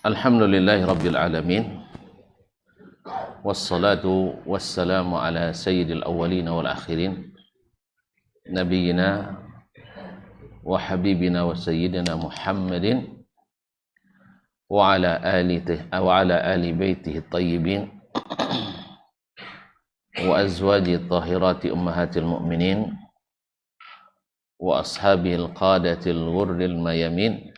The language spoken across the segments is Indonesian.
Alhamdulillahi Rabbil Alamin. Wassalatu wassalamu ala sayyidil awwalina wal akhirin, Nabiyyina wa habibina wa sayyidina Muhammadin wa ala ali baitihi tayyibin wa azwaji tahirati ummahatil mu'minin wa ashabihil qadatil ghurril mayamin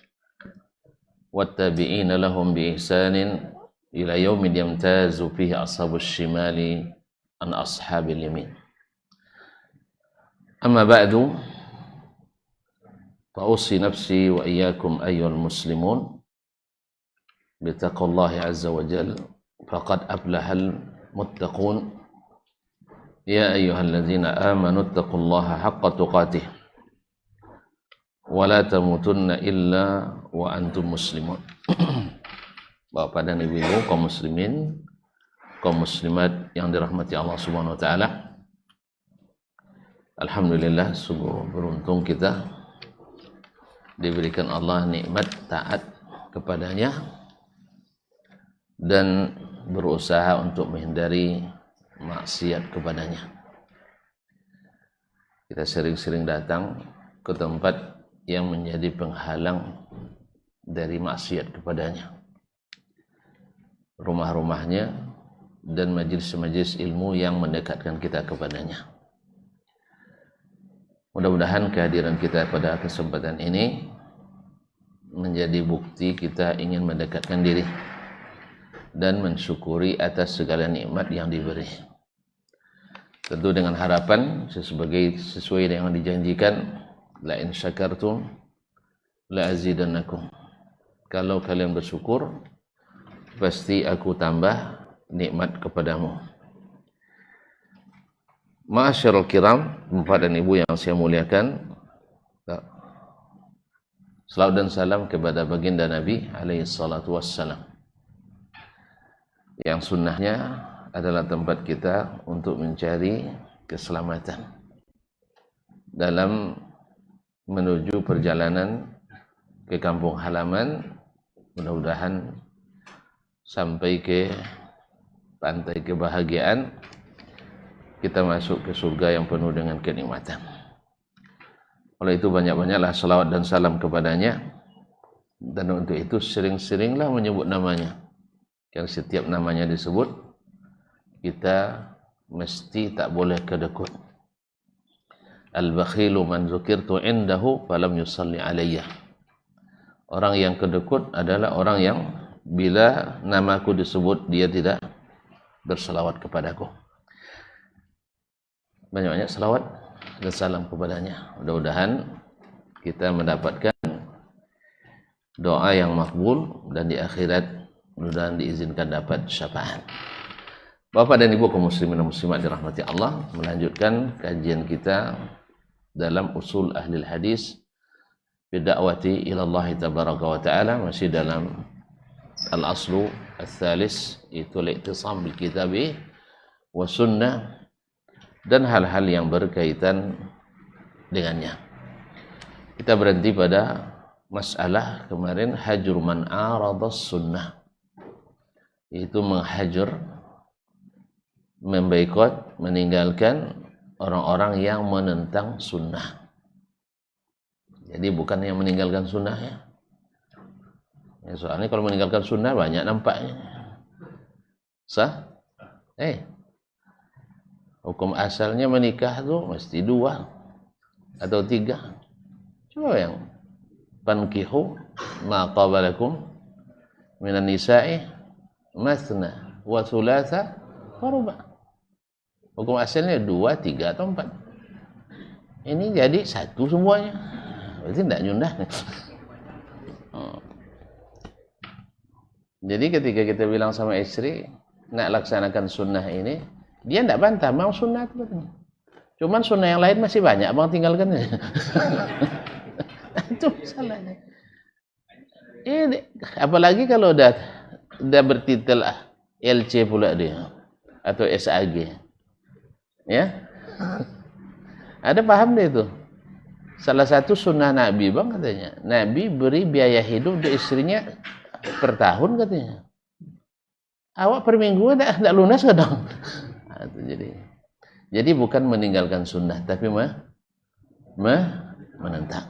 wattabi'ina lahum bi ihsanin ila yaumin yamtazu fihi ashabus shimali an ashabil yamin. Amma ba'du, fa usi nafsi wa iyyakum ayyuhal muslimun bi taqwallahi azza wa jalla, faqad aflahal muttaqun. Ya ayyuhalladzina amanu taqullaha haqqa tuqatih wa la tamutunna illa wa antum muslimun. Bapak dan ibu-ibu, kaum muslimin, kaum muslimat yang dirahmati Allah Subhanahu wa taala. Alhamdulillah, sungguh beruntung kita diberikan Allah nikmat taat kepadanya dan berusaha untuk menghindari maksiat kepadanya. Kita sering-sering datang ke tempat yang menjadi penghalang dari maksiat kepadanya, rumah-rumahnya dan majelis-majelis ilmu yang mendekatkan kita kepadanya. Mudah-mudahan kehadiran kita pada kesempatan ini menjadi bukti kita ingin mendekatkan diri dan mensyukuri atas segala nikmat yang diberi. Tentu dengan harapan sesuai dengan dijanjikan, la in syakartum la azidannakum. Kalau kalian bersyukur, pasti aku tambah nikmat kepadamu. Ma'asyiral kiram, bapak dan ibu yang saya muliakan, salawat dan salam kepada baginda Nabi alaihi salatu wassalam, yang sunnahnya adalah tempat kita untuk mencari keselamatan dalam menuju perjalanan ke kampung halaman. Mudah-mudahan sampai ke pantai kebahagiaan, kita masuk ke surga yang penuh dengan kenikmatan. Oleh itu banyak-banyaklah salawat dan salam kepadanya, dan untuk itu sering-seringlah menyebut namanya. Yang setiap namanya disebut, kita mesti tak boleh kedekut. Al-bakhilu man zukirtu indahu falam yusalli alayya. Orang yang kedekut adalah orang yang bila namaku disebut, dia tidak berselawat kepadaku. Banyak-banyak selawat dan salam kepadanya. Mudah-mudahan kita mendapatkan doa yang makbul, dan di akhirat mudah-mudahan diizinkan dapat syafaat. Bapak dan ibu kaum muslimin dan muslimat dirahmati Allah, melanjutkan kajian kita dalam usul ahli hadis bid'awati ila Allah tabaraka wa ta'ala, masih dalam al-aslu al-thalis, itu al-i'tisam bil kitabi wa sunnah dan hal-hal yang berkaitan dengannya. Kita berhenti pada masalah kemarin, hajur man aradas sunnah, yaitu menghajar, memboikot, meninggalkan orang-orang yang menentang sunnah. Jadi bukan yang meninggalkan sunnah ya. Soalnya kalau meninggalkan sunnah banyak nampaknya. Sah? Hukum asalnya menikah tuh mesti 2 atau 3. Coba yang fankihu ma qabalakum minan nisa'i mathna wa thulatha wa ruba'. Hukum asalnya 2, 3 atau 4. Ini jadi 1 semuanya. Berarti tidak nyundah. Jadi ketika kita bilang sama istri nak laksanakan sunnah ini, dia tidak bantah, mau sunnah itu katanya. Cuman sunnah yang lain masih banyak, abang tinggalkan. Itu masalahnya. Ini apalagi kalau udah bertitel LC pula dia atau SAG. Ya, ada paham deh itu. Salah satu sunnah Nabi bang katanya, Nabi beri biaya hidup untuk istrinya per tahun katanya. Awak per minggu enggak lunas ke dong? Nah, itu jadi bukan meninggalkan sunnah, tapi menentang.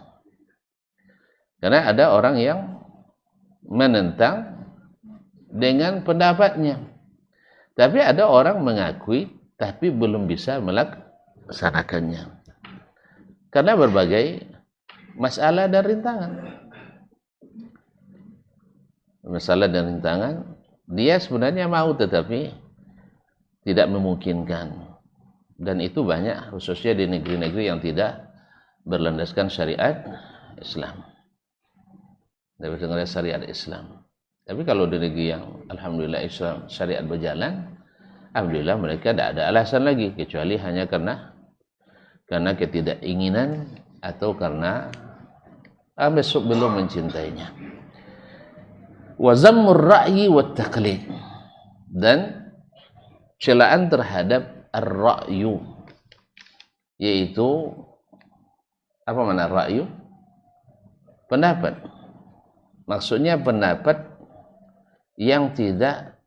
Karena ada orang yang menentang dengan pendapatnya. Tapi ada orang mengakui tapi belum bisa melaksanakannya. Karena berbagai masalah dan rintangan. Masalah dan rintangan, dia sebenarnya mau tetapi tidak memungkinkan. Dan itu banyak, khususnya di negeri-negeri yang tidak berlandaskan syariat Islam. Dari syariat Islam. Tapi kalau di negeri yang alhamdulillah Islam syariat berjalan, alhamdulillah mereka tidak ada alasan lagi kecuali hanya karena ketidakinginan atau karena besok belum mencintainya. Wa zammur ra'yi wat taqlid, dan celaan terhadap ar-ra'yu, yaitu apa makna ra'yu? Pendapat. Maksudnya pendapat yang tidak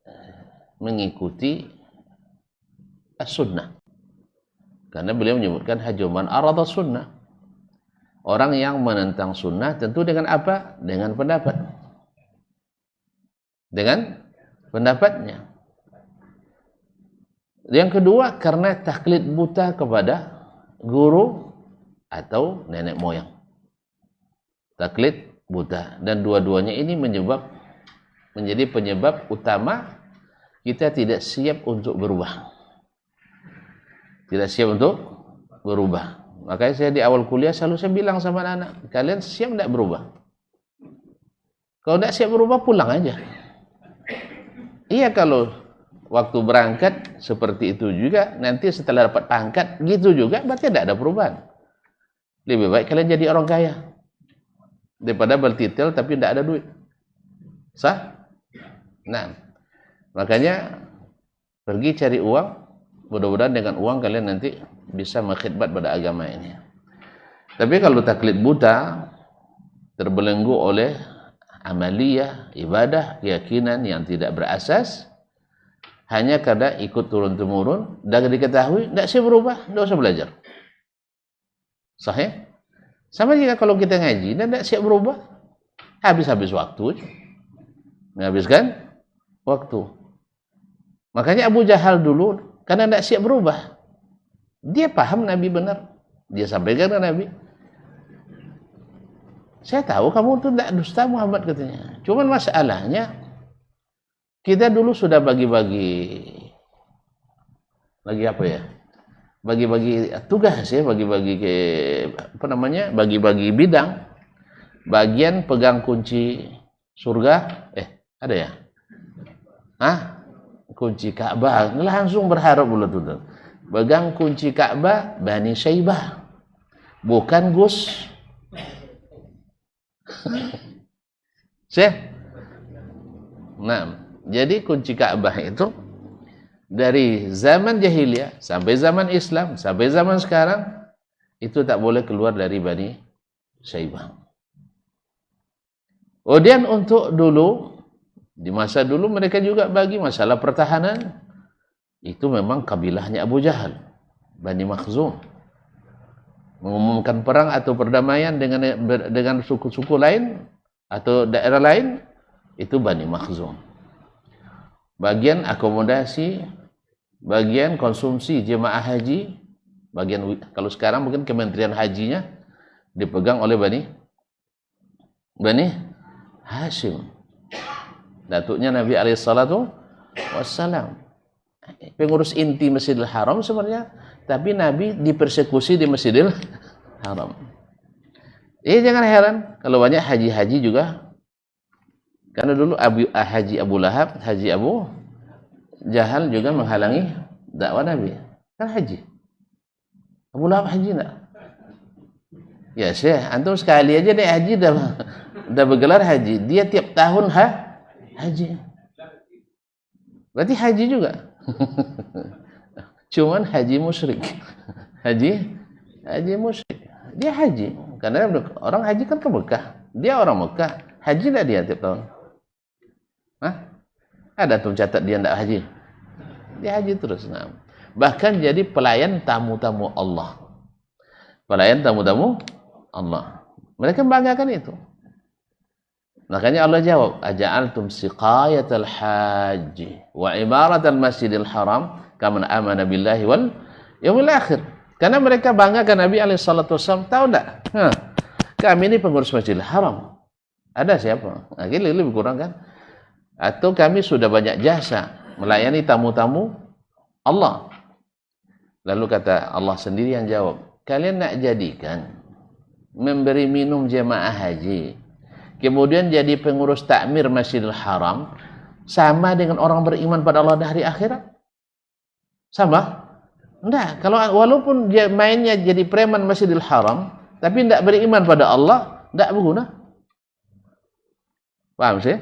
mengikuti as-sunnah. Karena beliau menyebutkan hajuman arada sunnah. Orang yang menentang sunnah tentu dengan apa? Dengan pendapat. Dengan pendapatnya. Yang kedua, karena taklid buta kepada guru atau nenek moyang. Taklid buta. Dan dua-duanya ini menjadi penyebab utama kita tidak siap untuk berubah. Tidak siap untuk berubah. Makanya saya di awal kuliah selalu saya bilang sama anak-anak, kalian siap tidak berubah? Kalau tidak siap berubah, pulang aja. Iya, kalau waktu berangkat seperti itu juga, nanti setelah dapat pangkat gitu juga, berarti tidak ada perubahan. Lebih baik kalian jadi orang kaya daripada bertitel tapi tidak ada duit. Sah? Nah, makanya pergi cari uang. Mudah-mudahan dengan uang kalian nanti bisa mengkhidmat pada agama ini. Tapi kalau taklid buta, terbelenggu oleh amaliyah, ibadah, keyakinan yang tidak berasas, hanya karena ikut turun-temurun, dan diketahui, tidak sih berubah, tidak usah belajar. Sahih? Sama juga kalau kita ngaji, dan tidak siap berubah, habis-habis waktu, menghabiskan waktu. Makanya Abu Jahal dulu, karena tidak siap berubah, dia paham Nabi benar, dia sampaikan ke Nabi, saya tahu kamu itu tidak dusta Muhammad katanya. Cuman masalahnya kita dulu sudah bagi-bagi apa ya? Bagi-bagi tugas ya, bagi-bagi bidang. Bagian pegang kunci surga, ada ya? Kunci Ka'bah, langsung berharap pula tuh. Pegang kunci Ka'bah Bani Syaibah. Bukan Gus. Nah, jadi kunci Ka'bah itu dari zaman jahiliyah sampai zaman Islam sampai zaman sekarang itu tak boleh keluar dari Bani Syaibah. Kemudian untuk dulu, di masa dulu mereka juga bagi masalah pertahanan, itu memang kabilahnya Abu Jahal, Bani Makhzum. Mengumumkan perang atau perdamaian dengan suku-suku lain atau daerah lain, itu Bani Makhzum. Bagian akomodasi, bagian konsumsi jemaah haji, bagian kalau sekarang mungkin Kementerian Hajinya dipegang oleh Bani Hashim. Datuknya Nabi alaihissalatu wassalam. Pengurus inti Masjidil Haram sebenarnya, tapi Nabi dipersekusi di Masjidil Haram. Jangan heran kalau banyak haji-haji juga. Karena dulu Haji Abu Lahab, Haji Abu Jahal juga menghalangi dakwah Nabi. Kan haji. Abu Lahab haji enggak? Ya Syekh, antum sekali aja deh haji dah bergelar haji. Dia tiap tahun haji. Berarti haji juga. Cuman haji musyrik. Haji musyrik. Dia haji. Karena orang haji kan ke Mekah. Dia orang Mekah. Haji enggak dia tiap tahun? Hah? Ada tuh catat dia tidak haji. Dia haji terus. Nah. Bahkan jadi pelayan tamu-tamu Allah. Pelayan tamu-tamu Allah. Mereka membanggakan itu. Makanya Allah jawab, aja'altum siqayatal haji wa imaratal masjidil haram kaman amana billahi wal yaumil akhir. Karena mereka banggakan Nabi SAW. Tahu enggak? Kami ini pengurus Masjidil Haram. Ada siapa? Nah, ini lebih kurang kan? Atau kami sudah banyak jasa melayani tamu-tamu Allah. Lalu kata Allah sendiri yang jawab, kalian nak jadikan memberi minum jemaah haji, kemudian jadi pengurus takmir Masjidil Haram, sama dengan orang beriman pada Allah dan hari akhirat? Sama? Enggak. Kalau walaupun dia mainnya jadi preman Masjidil Haram, tapi tidak beriman pada Allah, tidak berguna. Paham sih?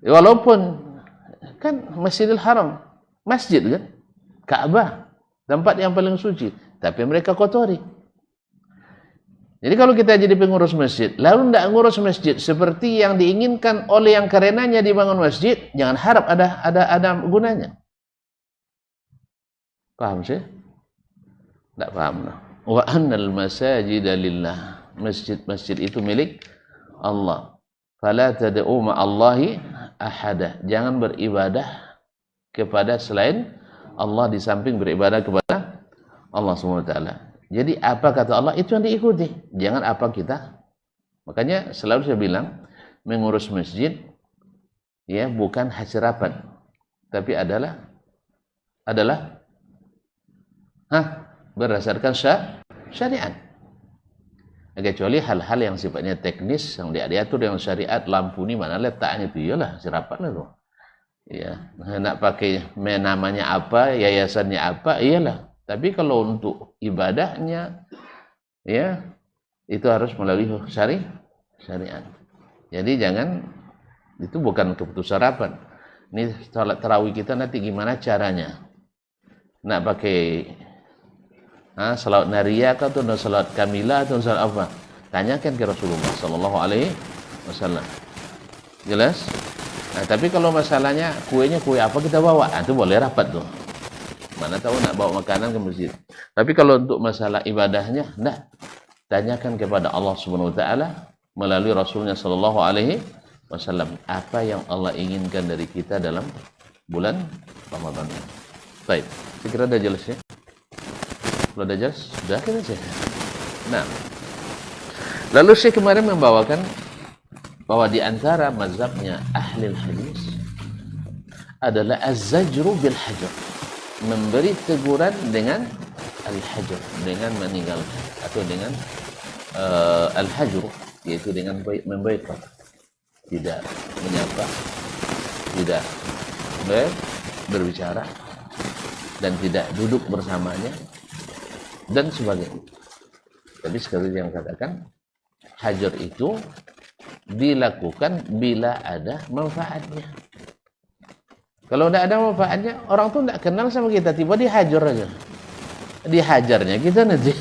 Walaupun kan Masjidil Haram, masjid kan, Ka'bah, tempat yang paling suci, tapi mereka kotori. Jadi kalau kita jadi pengurus masjid, lalu tidak ngurus masjid seperti yang diinginkan oleh yang karenanya dibangun masjid, jangan harap ada gunanya. Paham sih? Tidak paham. Wa annal masajida lillah. Masjid-masjid itu milik Allah. Fala tad'u ma'allahi ahada. Jangan beribadah kepada selain Allah di samping beribadah kepada Allah SWT. Jadi apa kata Allah itu yang diikuti. Jangan apa kita. Makanya selalu saya bilang mengurus masjid ya bukan hasirapan, tapi adalah berdasarkan syariat. Kecuali hal-hal yang sifatnya teknis yang diatur dengan syariat, lampu ini mana letaknya itu iyalah sirapan lah. Ya, nak pakai namanya apa, yayasannya apa, iyalah. Tapi kalau untuk ibadahnya ya itu harus melalui syariat. Jadi jangan, itu bukan keputusan sarapan. Ini salat tarawih kita nanti gimana caranya? Nak pakai salawat nariyah atau salawat kamilah atau salawat apa? Tanyakan ke Rasulullah sallallahu alaihi wasallam. Jelas? Nah, tapi kalau masalahnya kuenya kue apa kita bawa, itu boleh rapat tuh. Mana tahu nak bawa makanan ke masjid. Tapi kalau untuk masalah ibadahnya, enggak. Tanyakan kepada Allah Subhanahu wa taala melalui Rasulnya sallallahu alaihi wasallam apa yang Allah inginkan dari kita dalam bulan Ramadan. Baik, saya kira dah jelas ya. Kalau dah jelas, sudah kita saja. Nah, lalu saya kemarin membawakan bahwa di antara mazhabnya ahli hadis adalah az-zajru bil hajar, memberi teguran dengan al-hajar, dengan meninggalkan atau dengan al-hajr, yaitu dengan membaikat, tidak menyapa, tidak berbicara, dan tidak duduk bersamanya dan sebagainya. Tapi sekali yang katakan hajar itu dilakukan bila ada manfaatnya. Kalau tidak ada manfaatnya, orang tuh tidak kenal sama kita, tiba dihajar aja. Dihajarnya kita nanti.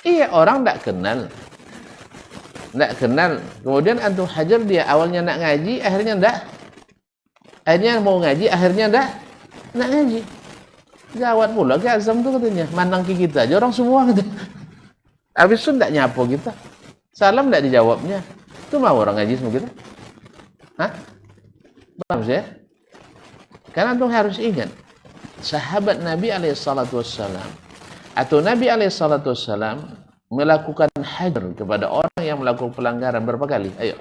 Iya, orang tidak kenal. Kemudian antum hajar dia, awalnya nak ngaji, akhirnya tidak. Akhirnya mau ngaji, akhirnya tidak ngaji. Gawat pula ke azam tuh katanya, manangki kita aja orang semua katanya. Habis itu tidak nyapo kita. Salam tidak dijawabnya. Itu mau orang ngaji sama kita? Hah? Paham saya? Karena antum harus ingat, sahabat Nabi SAW atau Nabi SAW melakukan hajar kepada orang yang melakukan pelanggaran berapa kali? Ayo.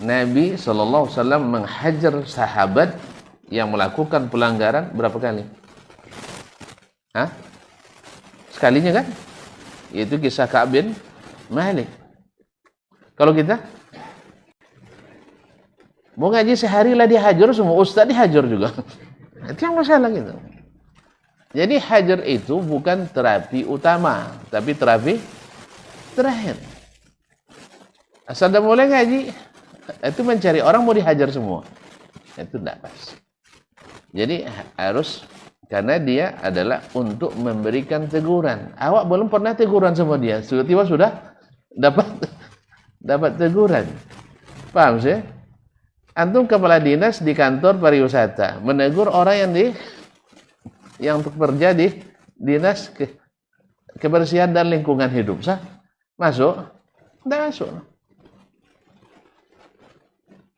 Nabi SAW menghajar sahabat yang melakukan pelanggaran berapa kali? Hah? Sekalinya kan? Itu kisah Ka'ab bin Malik. Kalau kita mau ngaji sehari lah dihajar, semua ustaz dihajar juga. Itu yang masalah gitu. Jadi hajar itu bukan terapi utama, tapi terapi terakhir. Asal dah mulai ngaji, itu mencari orang mau dihajar semua. Itu tidak pas. Jadi harus, karena dia adalah untuk memberikan teguran. Awak belum pernah teguran sama dia, tiba-tiba sudah dapat teguran. Paham sih? Antum kepala dinas di kantor pariwisata menegur orang yang bekerja di dinas kebersihan dan lingkungan hidup, sah? Masuk? Tidak masuk.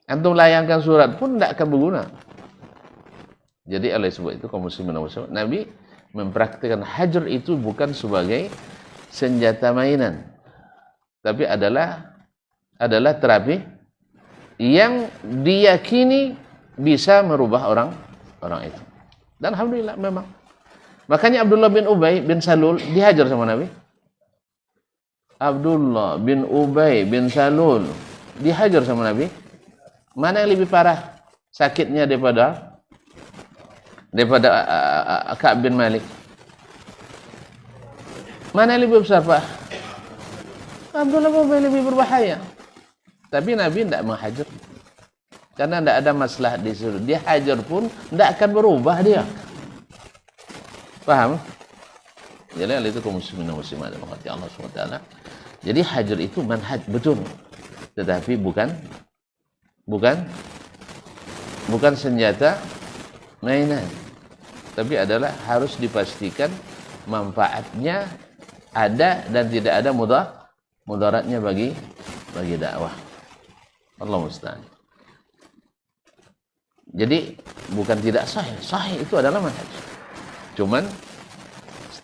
Antum layangkan surat pun tidak akan berguna. Jadi oleh sebab itu kaum muslimin dan muslimat, Nabi mempraktikkan hajar itu bukan sebagai senjata mainan, tapi adalah terapi yang diyakini bisa merubah orang itu. Dan alhamdulillah memang. Makanya Abdullah bin Ubay bin Salul dihajar sama Nabi. Abdullah bin Ubay bin Salul dihajar sama Nabi. Mana yang lebih parah sakitnya daripada Ka'ab bin Malik? Mana yang lebih besar, Pak? Abdullah bin Ubay lebih berbahaya. Tapi Nabi tidak menghajar. Karena tidak ada masalah disuruh. Dia hajar pun tidak akan berubah dia. Paham? Jadi hal itu kaum muslimin dan muslimat yang dirahmati Allah SWT. Jadi hajar itu manhaj betul. Tetapi bukan senjata mainan. Tapi adalah harus dipastikan manfaatnya ada dan tidak ada mudaratnya bagi dakwah. Allah musta'an. Jadi bukan tidak sahih. Sahih itu adalah manhaj. Cuman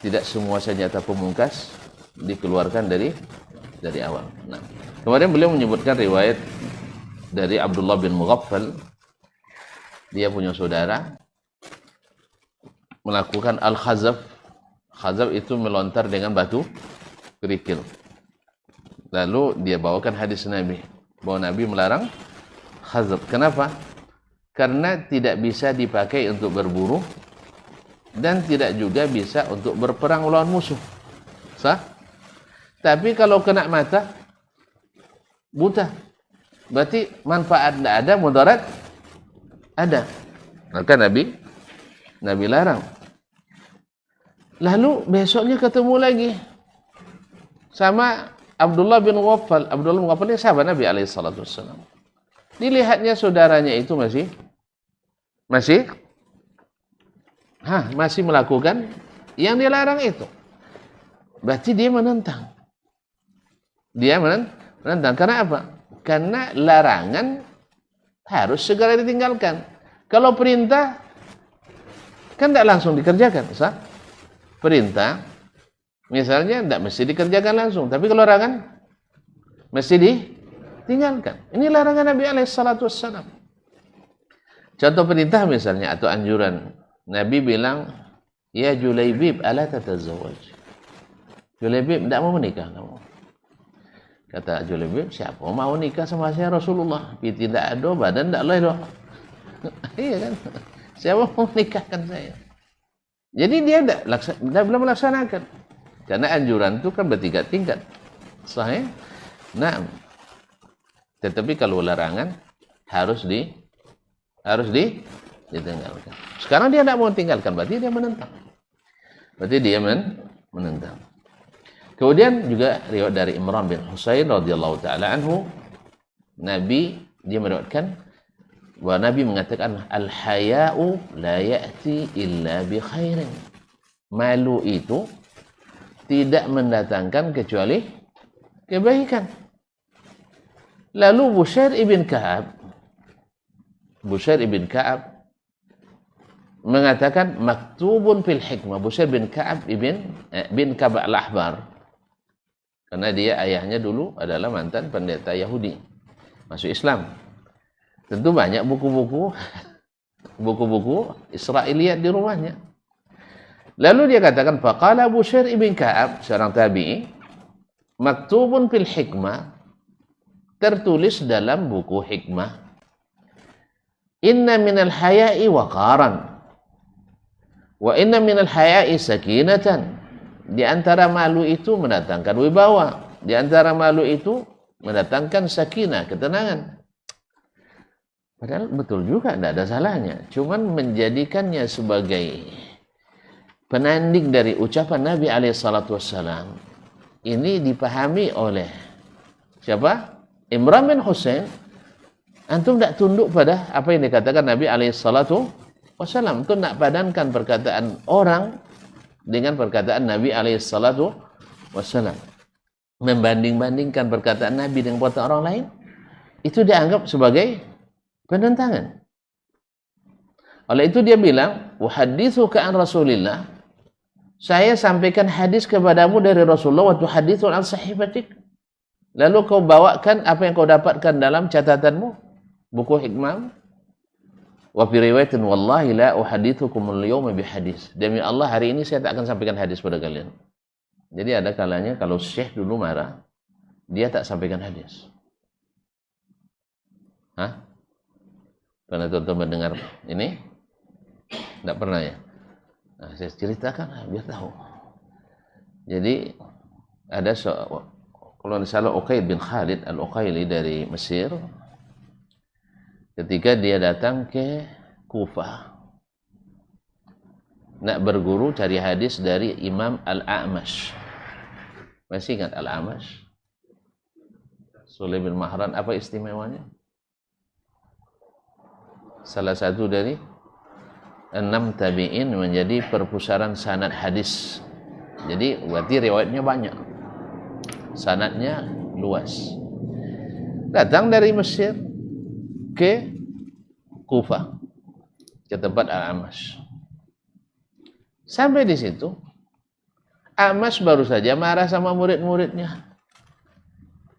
tidak semua senjata pemungkas dikeluarkan dari awal. Nah, kemudian beliau menyebutkan riwayat dari Abdullah bin Mughaffal. Dia punya saudara melakukan al-khazaf. Khazaf itu melontar dengan batu kerikil. Lalu dia bawakan hadis Nabi bahwa Nabi melarang khazaf. Kenapa? Karena tidak bisa dipakai untuk berburu dan tidak juga bisa untuk berperang melawan musuh. Sah? Tapi kalau kena mata buta. Berarti manfaat tidak ada, mudarat ada. Maka Nabi larang. Lalu besoknya ketemu lagi sama Abdullah bin Mughaffal. Abdullah bin Mughaffal ini sahabat Nabi SAW. Dilihatnya saudaranya itu masih melakukan yang dia larang itu. Berarti dia menentang. Karena apa? Karena larangan harus segera ditinggalkan. Kalau perintah kan tidak langsung dikerjakan, sah? Perintah misalnya tidak mesti dikerjakan langsung, tapi kalau larangan mesti ditinggalkan. Ini larangan Nabi SAW. Contoh perintah misalnya atau anjuran, Nabi bilang, "Ya Julaibib, ala tatazawwaj." Julaibib, tidak mau menikah kamu. Kata Julaibib, siapa mau nikah sama saya Rasulullah? Tidak ada badan, tidak boleh. Iya kan? Siapa mau nikahkan saya? Jadi dia belum melaksanakan. Karena anjuran itu kan bertingkat-tingkat. Sahih? Nah, tetapi kalau larangan harus ditinggalkan. Sekarang dia tidak mau tinggalkan, berarti dia menentang. Menentang. Kemudian juga riwayat dari Imran bin Husain radhiyallahu taala anhu, Nabi dia meriwayatkan bahwa Nabi mengatakan al-haya'u la ya'ti illa bi khairin. Malu itu tidak mendatangkan kecuali kebaikan. Lalu Bushair ibn Ka'ab mengatakan maktubun fil hikmah. Bushair bin Ka'ab bin Ka'ab al-Ahbar. Karena dia ayahnya dulu adalah mantan pendeta Yahudi. Masuk Islam. Tentu banyak buku-buku Israiliyat di rumahnya. Lalu dia katakan, faqala Bushair ibn Ka'ab, seorang tabi'i, maktubun fil hikmah, tertulis dalam buku hikmah, inna minal haya'i waqaran, wa inna minal haya'i sakinatan. Di antara malu itu mendatangkan wibawa, di antara malu itu mendatangkan sakinah, ketenangan. Padahal betul juga, tidak ada salahnya. Cuman menjadikannya sebagai penanding dari ucapan Nabi SAW, ini dipahami oleh siapa? Imran bin Husain Antum tidak tunduk pada apa yang dikatakan Nabi alaihissalatu wassalam. Antum nak padankan perkataan orang dengan perkataan Nabi alaihissalatu wassalam. Membanding-bandingkan perkataan Nabi dengan perkataan orang lain, itu dianggap sebagai penentangan. Oleh itu dia bilang, "Uhadditsuka an Rasulillah." Saya sampaikan hadis kepadamu dari Rasulullah, wa tuhaditsu an sahibatik. Lalu kau bawakan apa yang kau dapatkan dalam catatanmu, buku hikmah. Wa fi riwayatin wallahi la uhadditsukum al-yawma bihadis. Demi Allah hari ini saya tak akan sampaikan hadis pada kalian. Jadi ada kalanya kalau Syekh dulu marah, dia tak sampaikan hadis. Hah? Pernah teman-teman dengar ini? Tidak pernah ya? Nah, saya ceritakan biar tahu. Jadi ada kalau misalnya Uqail bin Khalid al-Uqaili dari Mesir, ketika dia datang ke Kufah, nak berguru cari hadis dari Imam Al-A'mash. Masih ingat Al-A'mash? Sulaim bin Mahran, apa istimewanya? Salah satu dari 6 tabi'in menjadi perpustakaan sanad hadis. Jadi berarti riwayatnya banyak, sanadnya luas. Datang dari Mesir ke Kufah, ke tempat Al-A'mash. Sampai di situ, A'mash baru saja marah sama murid-muridnya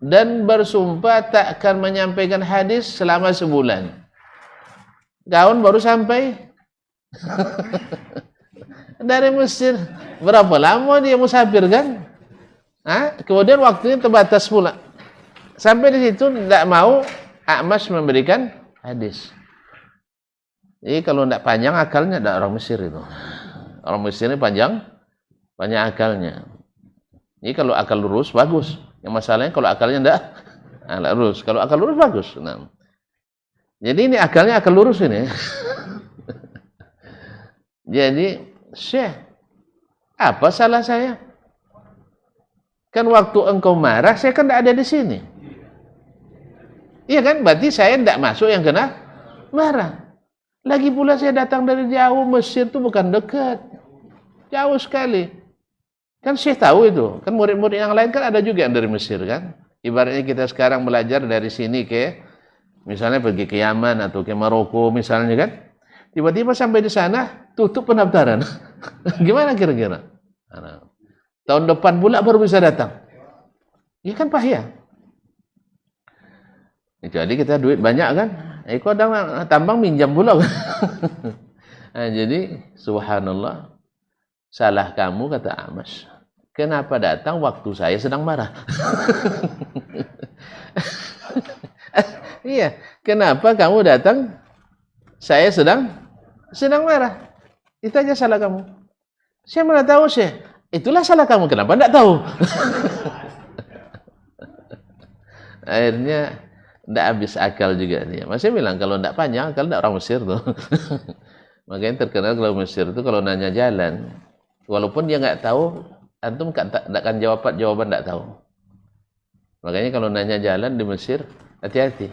dan bersumpah tak akan menyampaikan hadis selama sebulan. Kawan baru sampai dari Mesir. Berapa lama dia musafir kan? Kemudian waktunya terbatas pula. Sampai di situ tidak mau A'mash memberikan hadis. Jadi kalau tidak panjang akalnya, tidak orang Mesir itu. Orang Mesir ini panjang akalnya. Jadi kalau akal lurus bagus. Yang masalahnya kalau akalnya tidak lurus. Kalau akal lurus bagus. Nah. Jadi ini akalnya akal lurus ini. Jadi, Syekh, apa salah saya? Kan waktu engkau marah, saya kan tidak ada di sini. Iya kan? Berarti saya tidak masuk yang kena marah. Lagi pula saya datang dari jauh, Mesir itu bukan dekat. Jauh sekali. Kan Syekh tahu itu. Kan murid-murid yang lain kan ada juga yang dari Mesir kan. Ibaratnya kita sekarang belajar dari sini ke, misalnya pergi ke Yaman atau ke Maroko misalnya kan. Tiba-tiba sampai di sana, tutup pendaftaran. Gimana kira-kira? Tahun depan pula baru bisa datang. Ya kan payah. Jadi kita duit banyak kan. Kok ada tambang minjam pula. Nah, jadi subhanallah, salah kamu kata A'mash. Kenapa datang waktu saya sedang marah? Iya, kenapa kamu datang saya sedang marah? Itu aja salah kamu. Saya mana tahu, Syekh. Itulah salah kamu. Kenapa enggak tahu? Akhirnya enggak habis akal juga dia. Masih bilang kalau enggak panjang akal enggak orang Mesir tuh. Makanya terkenal kalau Mesir itu kalau nanya jalan, walaupun dia enggak tahu, antum enggak akan jawaban enggak tahu. Makanya kalau nanya jalan di Mesir, hati-hati.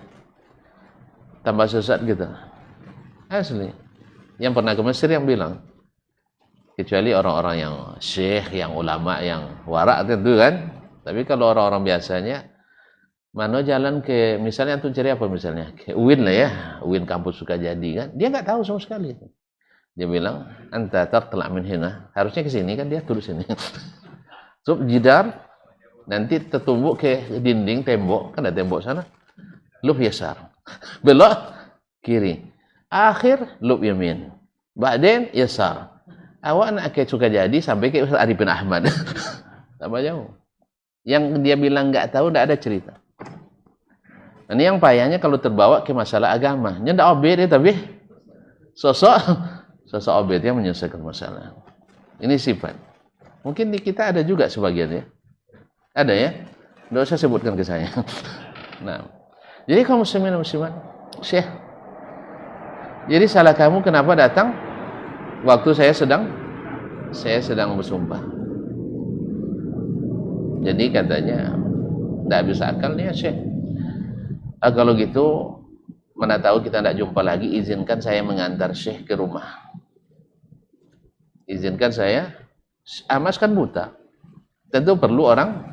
Tambah sesat gitu. Asli. Yang pernah ke Mesir yang bilang, kecuali orang-orang yang syekh, yang ulama, yang warak tentu kan. Tapi kalau orang-orang biasanya, mana jalan ke, misalnya antum cari apa misalnya? Ke UIN lah ya, UIN kampus Sukajadi kan. Dia nggak tahu sama sekali. Dia bilang, anta tartala min hina. Harusnya ke sini kan, dia turun sini. So, jidar, nanti tertumbuk ke dinding tembok, kan ada tembok sana. Lub yasar. Belok kiri. Akhir lub yamin. Ba'den yasar. Awak nak ke Sukajadi sampai ke Ustaz Arifin Ahmad. Tak jauh. Yang dia bilang nggak tahu, nggak ada cerita. Ini yang payahnya kalau terbawa ke masalah agama. Nya ndak obed ya, tapi sosok obed yang menyelesaikan masalah. Ini sifat. Mungkin di kita ada juga sebagian ya. Ada ya? Nggak usah sebutkan ke saya. Nah, jadi kaum muslimin dan muslimat, Syekh, jadi salah kamu kenapa datang waktu saya sedang bersumpah. Jadi katanya tidak bisa akal nih ya Syekh. Kalau gitu mana tahu kita tidak jumpa lagi, izinkan saya mengantar Syekh ke rumah. Izinkan saya, Mas kan buta, tentu perlu orang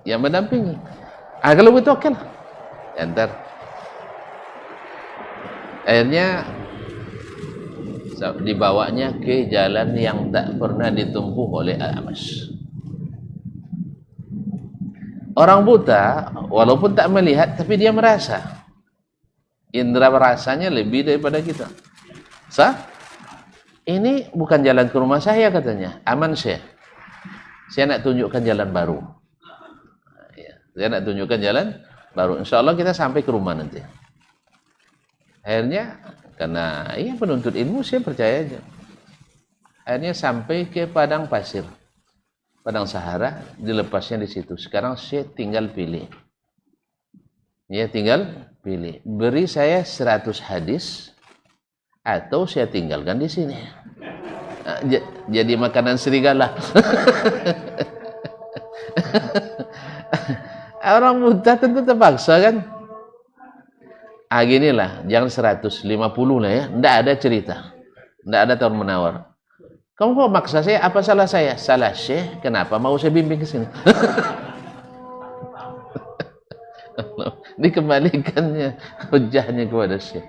yang mendampingi. Kalau begitu oke lah, antar. Akhirnya dibawanya ke jalan yang tak pernah ditempuh oleh Mas. Orang buta walaupun tak melihat tapi dia merasa. Indra rasanya lebih daripada kita. Ini bukan jalan ke rumah saya katanya. Aman Syekh. Saya nak tunjukkan jalan baru. Saya nak tunjukkan jalan baru. Insya Allah kita sampai ke rumah nanti. Akhirnya karena penuntut ilmu, saya percaya aja. Akhirnya sampai ke padang pasir, padang Sahara, dilepasnya di situ. Sekarang saya tinggal pilih. Tinggal pilih. Beri saya 100 hadis atau saya tinggalkan di sini. Jadi makanan serigala. Orang buta tentu terpaksa kan. Ginilah, jangan 150 lah ya. Nggak ada cerita, nggak ada tawar menawar. Kamu kok maksa saya? Apa salah saya? Salah Syekh. Kenapa mau saya bimbing ke sini? Dikembalikannya hujahnya kepada Syekh.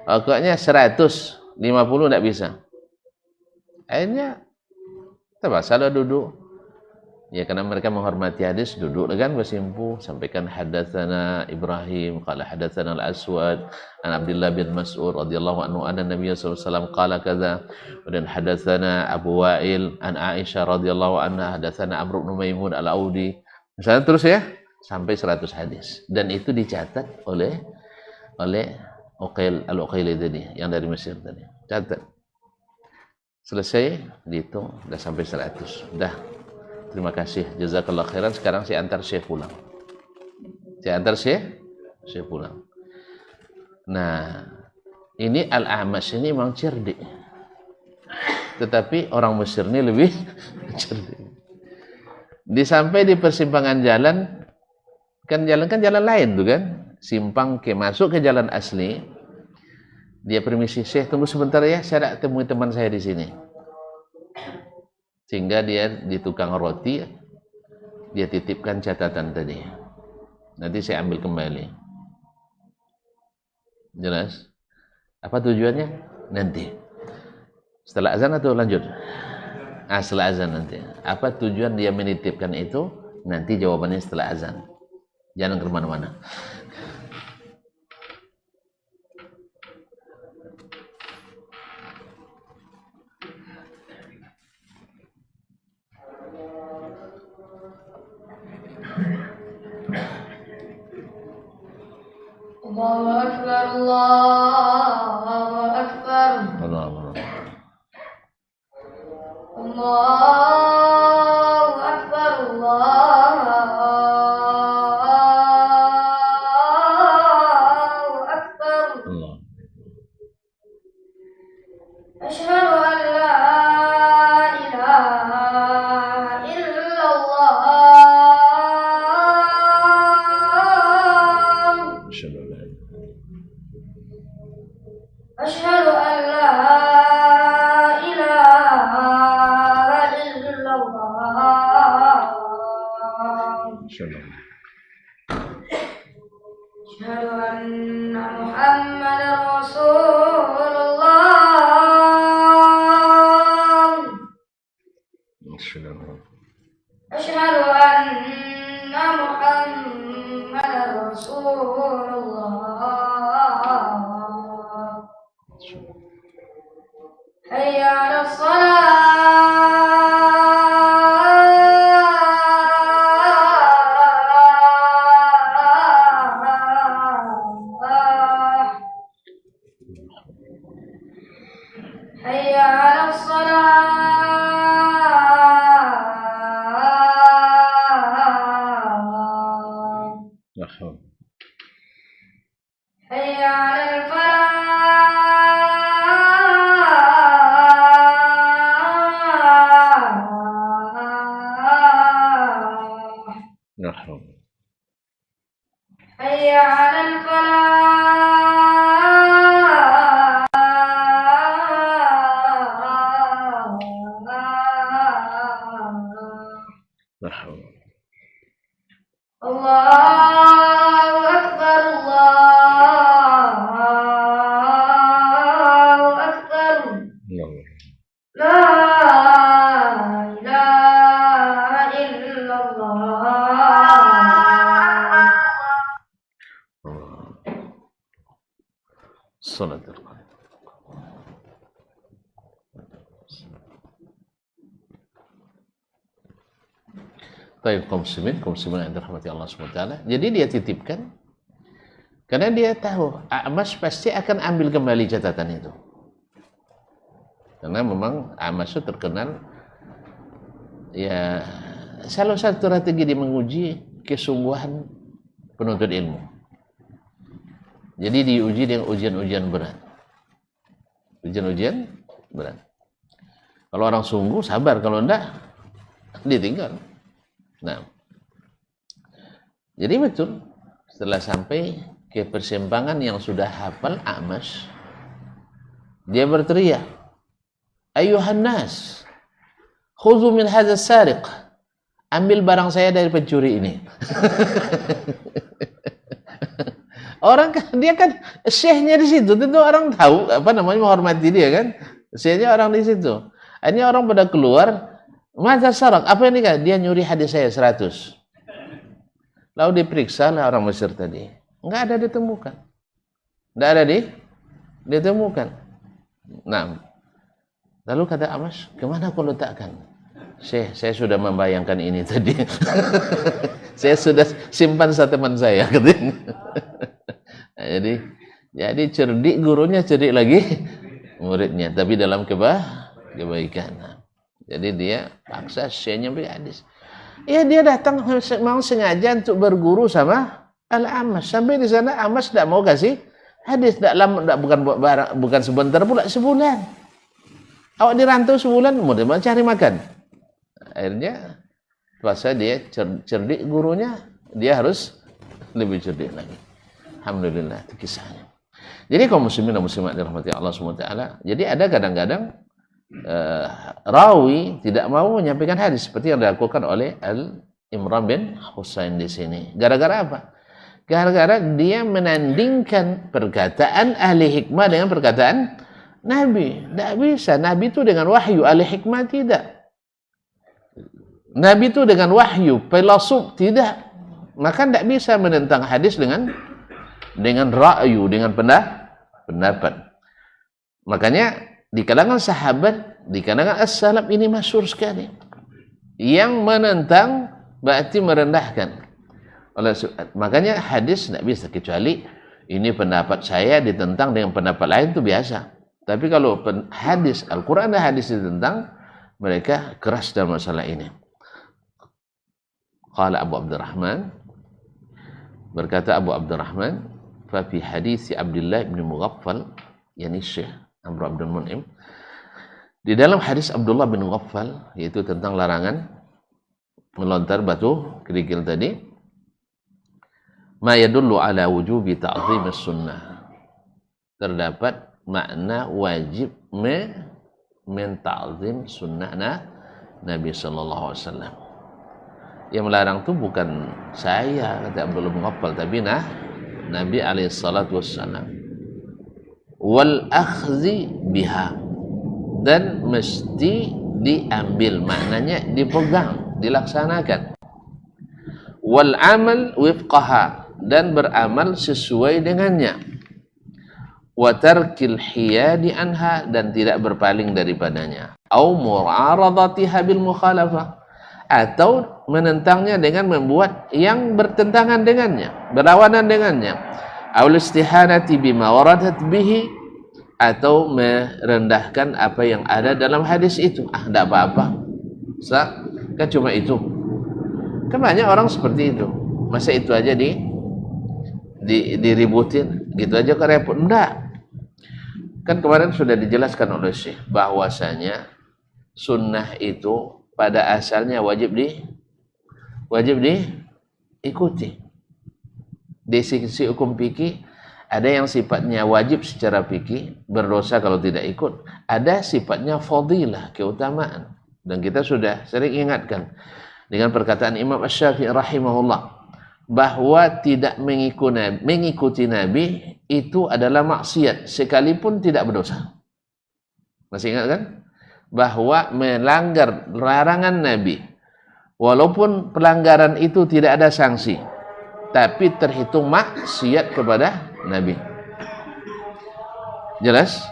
Pokoknya 150 nggak bisa. Akhirnya terpaksa duduk. Ya karena mereka menghormati hadis, duduk kan bersimpuh, sampaikan hadatsana Ibrahim qala hadatsana Al-Aswad an Abdullah bin Mas'ud radhiyallahu anhu anna Nabiy sallallahu alaihi wasallam qala kadza, dan hadatsana Abu Wa'il an Aisyah radhiyallahu anha hadatsana Amr bin Maimun Al-Audi. Misalnya terus ya sampai 100 hadis, dan itu dicatat oleh Uqail Al-Uqaili tadi yang dari Mesir tadi. Catat. Selesai dihitung udah sampai 100. Udah. Terima kasih, jazakallah khairan. Sekarang saya antar Syekh pulang. Syekh pulang. Nah, ini Al-A'mash ini memang cerdik. Tetapi orang Mesir ini lebih cerdik. Sampai di persimpangan jalan, kan jalan lain tuh kan. Simpang masuk ke jalan asli. Dia permisi, Syekh tunggu sebentar ya, saya nak temui teman saya di sini. Sehingga dia di tukang roti, dia titipkan catatan tadi. Nanti saya ambil kembali. Jelas? Apa tujuannya? Nanti. Setelah azan atau lanjut? Setelah azan nanti. Apa tujuan dia menitipkan itu? Nanti jawabannya setelah azan. Jangan kemana-mana. Allahu Akbar, Allahu Akbar. Allahu Akbar, Allahu Akbar. Asyhadu an la ilaha illallah. Asyhadu an la ilaha illallah. Asyhadu anna Muhammadar Rasulullah. Asyhadu anna Muhammadar Rasulullah. Hayya 'alas salah. Hayya 'alas salah. Hayya 'alal falah. Hayya 'alal falah. Salatul Taib kaum muslimin yang dirahmati Allah SWT. Jadi dia titipkan karena dia tahu A'mash pasti akan ambil kembali catatan itu. Karena memang A'mash itu terkenal ya salah satu strategi dia menguji kesungguhan penuntut ilmu. Jadi diuji dengan ujian-ujian berat. Ujian-ujian berat. Kalau orang sungguh sabar, kalau enggak ditinggal. Nah, jadi betul setelah sampai ke persimpangan yang sudah hafal A'mash, dia berteriak, "Ayuhan nas, khudhu min hadzal sariq." Ambil barang saya dari pencuri ini. Orang kan dia kan syekhnya di situ, tentu orang tahu apa namanya menghormati dia kan. Syekhnya orang di situ. Ini orang pada keluar, "Madzal sarak?" Apa ini kan? Dia nyuri hadis saya 100. Lalu diperiksa lah orang Mesir tadi. Enggak ada ditemukan. Enggak ada ditemukan. Nah, lalu kata A'mash, "Kemana kau letakkan?" "Syekh, saya sudah membayangkan ini tadi." "Saya sudah simpan sama teman saya," katanya. Nah, jadi cerdik gurunya, cerdik lagi muridnya, tapi dalam kebaikan. Nah, jadi dia paksa syekhnya beri hadis. Ya dia datang memang sengaja untuk berguru sama Al-A'mash. Sampai di sana A'mash tidak mau kasih hadis, bukan sebentar pula, sebulan. Awak dirantau sebulan, mau cari makan. Akhirnya puasa dia cerdik gurunya, dia harus lebih cerdik lagi. Alhamdulillah, itu kisahnya. Jadi kaum muslimin dan muslimat dirahmati Allah SWT. Jadi ada kadang-kadang rawi tidak mau menyampaikan hadis seperti yang dilakukan oleh Imran bin Husain di sini. Gara-gara apa? Gara-gara dia menandingkan perkataan ahli hikmah dengan perkataan Nabi. Tidak bisa. Nabi itu dengan wahyu, ahli hikmah tidak. Nabi itu dengan wahyu, filosof tidak. Maka tidak bisa menentang hadis dengan ra'yu, dengan pendapat. Makanya di kalangan sahabat, di kalangan as-salaf ini masyhur sekali. Yang menentang berarti merendahkan. Makanya hadis tidak bisa, kecuali ini pendapat saya ditentang dengan pendapat lain, itu biasa. Tapi kalau hadis Al-Quran dan hadis ditentang, mereka keras dalam masalah ini. Qala Abu Abdurrahman, berkata Abu Abdurrahman, fa fi hadis Abdullah bin Mughaffal, yakni Syekh Amr Abdul Mun'im, di dalam hadis Abdullah bin Mughaffal, yaitu tentang larangan melontar batu kerikil tadi, ma yadullu ala wujubi ta'zim as-sunnah, terdapat makna wajib menta'zim sunnah Nabi sallallahu alaihi wasallam. Yang melarang itu bukan saya, kata Abdullah bin Mughaffal, tapi Nabi alaihi salatu wassalam. Wal akhzi biha, dan mesti diambil, maknanya dipegang, dilaksanakan. Wal amal wifqaha, dan beramal sesuai dengannya. Wa tarkil hiyadi anha, dan tidak berpaling daripadanya. Au mu'aradatiha bil mukhalafah, atau menentangnya dengan membuat yang bertentangan dengannya, berlawanan dengannya. Aul istihanati bima waradat bihi, atau merendahkan apa yang ada dalam hadis itu. Tidak apa-apa, kan cuma itu. Kan banyak orang seperti itu. Masa itu aja diributin, gitu aja kok repot. Enggak. Kan kemarin sudah dijelaskan oleh Syekh bahwasanya sunnah itu pada asalnya wajib diikuti. Di sisi hukum fikih ada yang sifatnya wajib secara fikih, berdosa kalau tidak ikut. Ada sifatnya fadilah, keutamaan. Dan kita sudah sering ingatkan dengan perkataan Imam Asy-Syafi'i rahimahullah, bahwa tidak mengikuti Nabi itu adalah maksiat sekalipun tidak berdosa. Masih ingat kan? Bahwa melanggar larangan Nabi, walaupun pelanggaran itu tidak ada sanksi, tapi terhitung maksiat kepada Nabi. Jelas?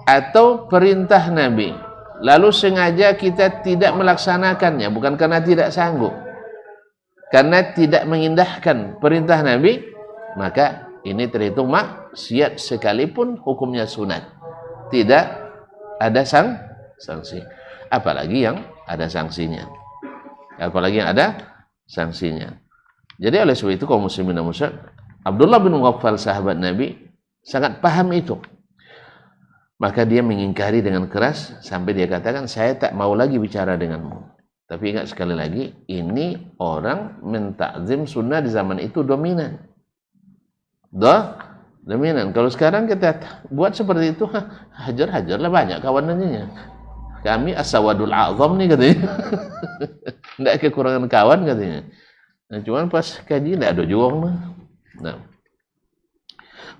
Atau perintah Nabi, lalu sengaja kita tidak melaksanakannya, bukan karena tidak sanggup, karena tidak mengindahkan perintah Nabi, maka ini terhitung maksiat sekalipun hukumnya sunat. Tidak ada sanksi. Apalagi yang ada sanksinya. Jadi oleh sebab itu kaum muslimin dan muslimat, Abdullah bin Mughaffal sahabat Nabi sangat paham itu. Maka dia mengingkari dengan keras sampai dia katakan, saya tak mau lagi bicara denganmu. Tapi ingat sekali lagi, ini orang mentakzim sunnah di zaman itu dominan. Dominan. Kalau sekarang kita buat seperti itu, hajar-hajarlah, banyak kawanannya. Kami as-sawadul a'zam nih katanya. Tidak kekurangan kawan katanya. Nah, cuman pas kaji tidak ada juga. Nah.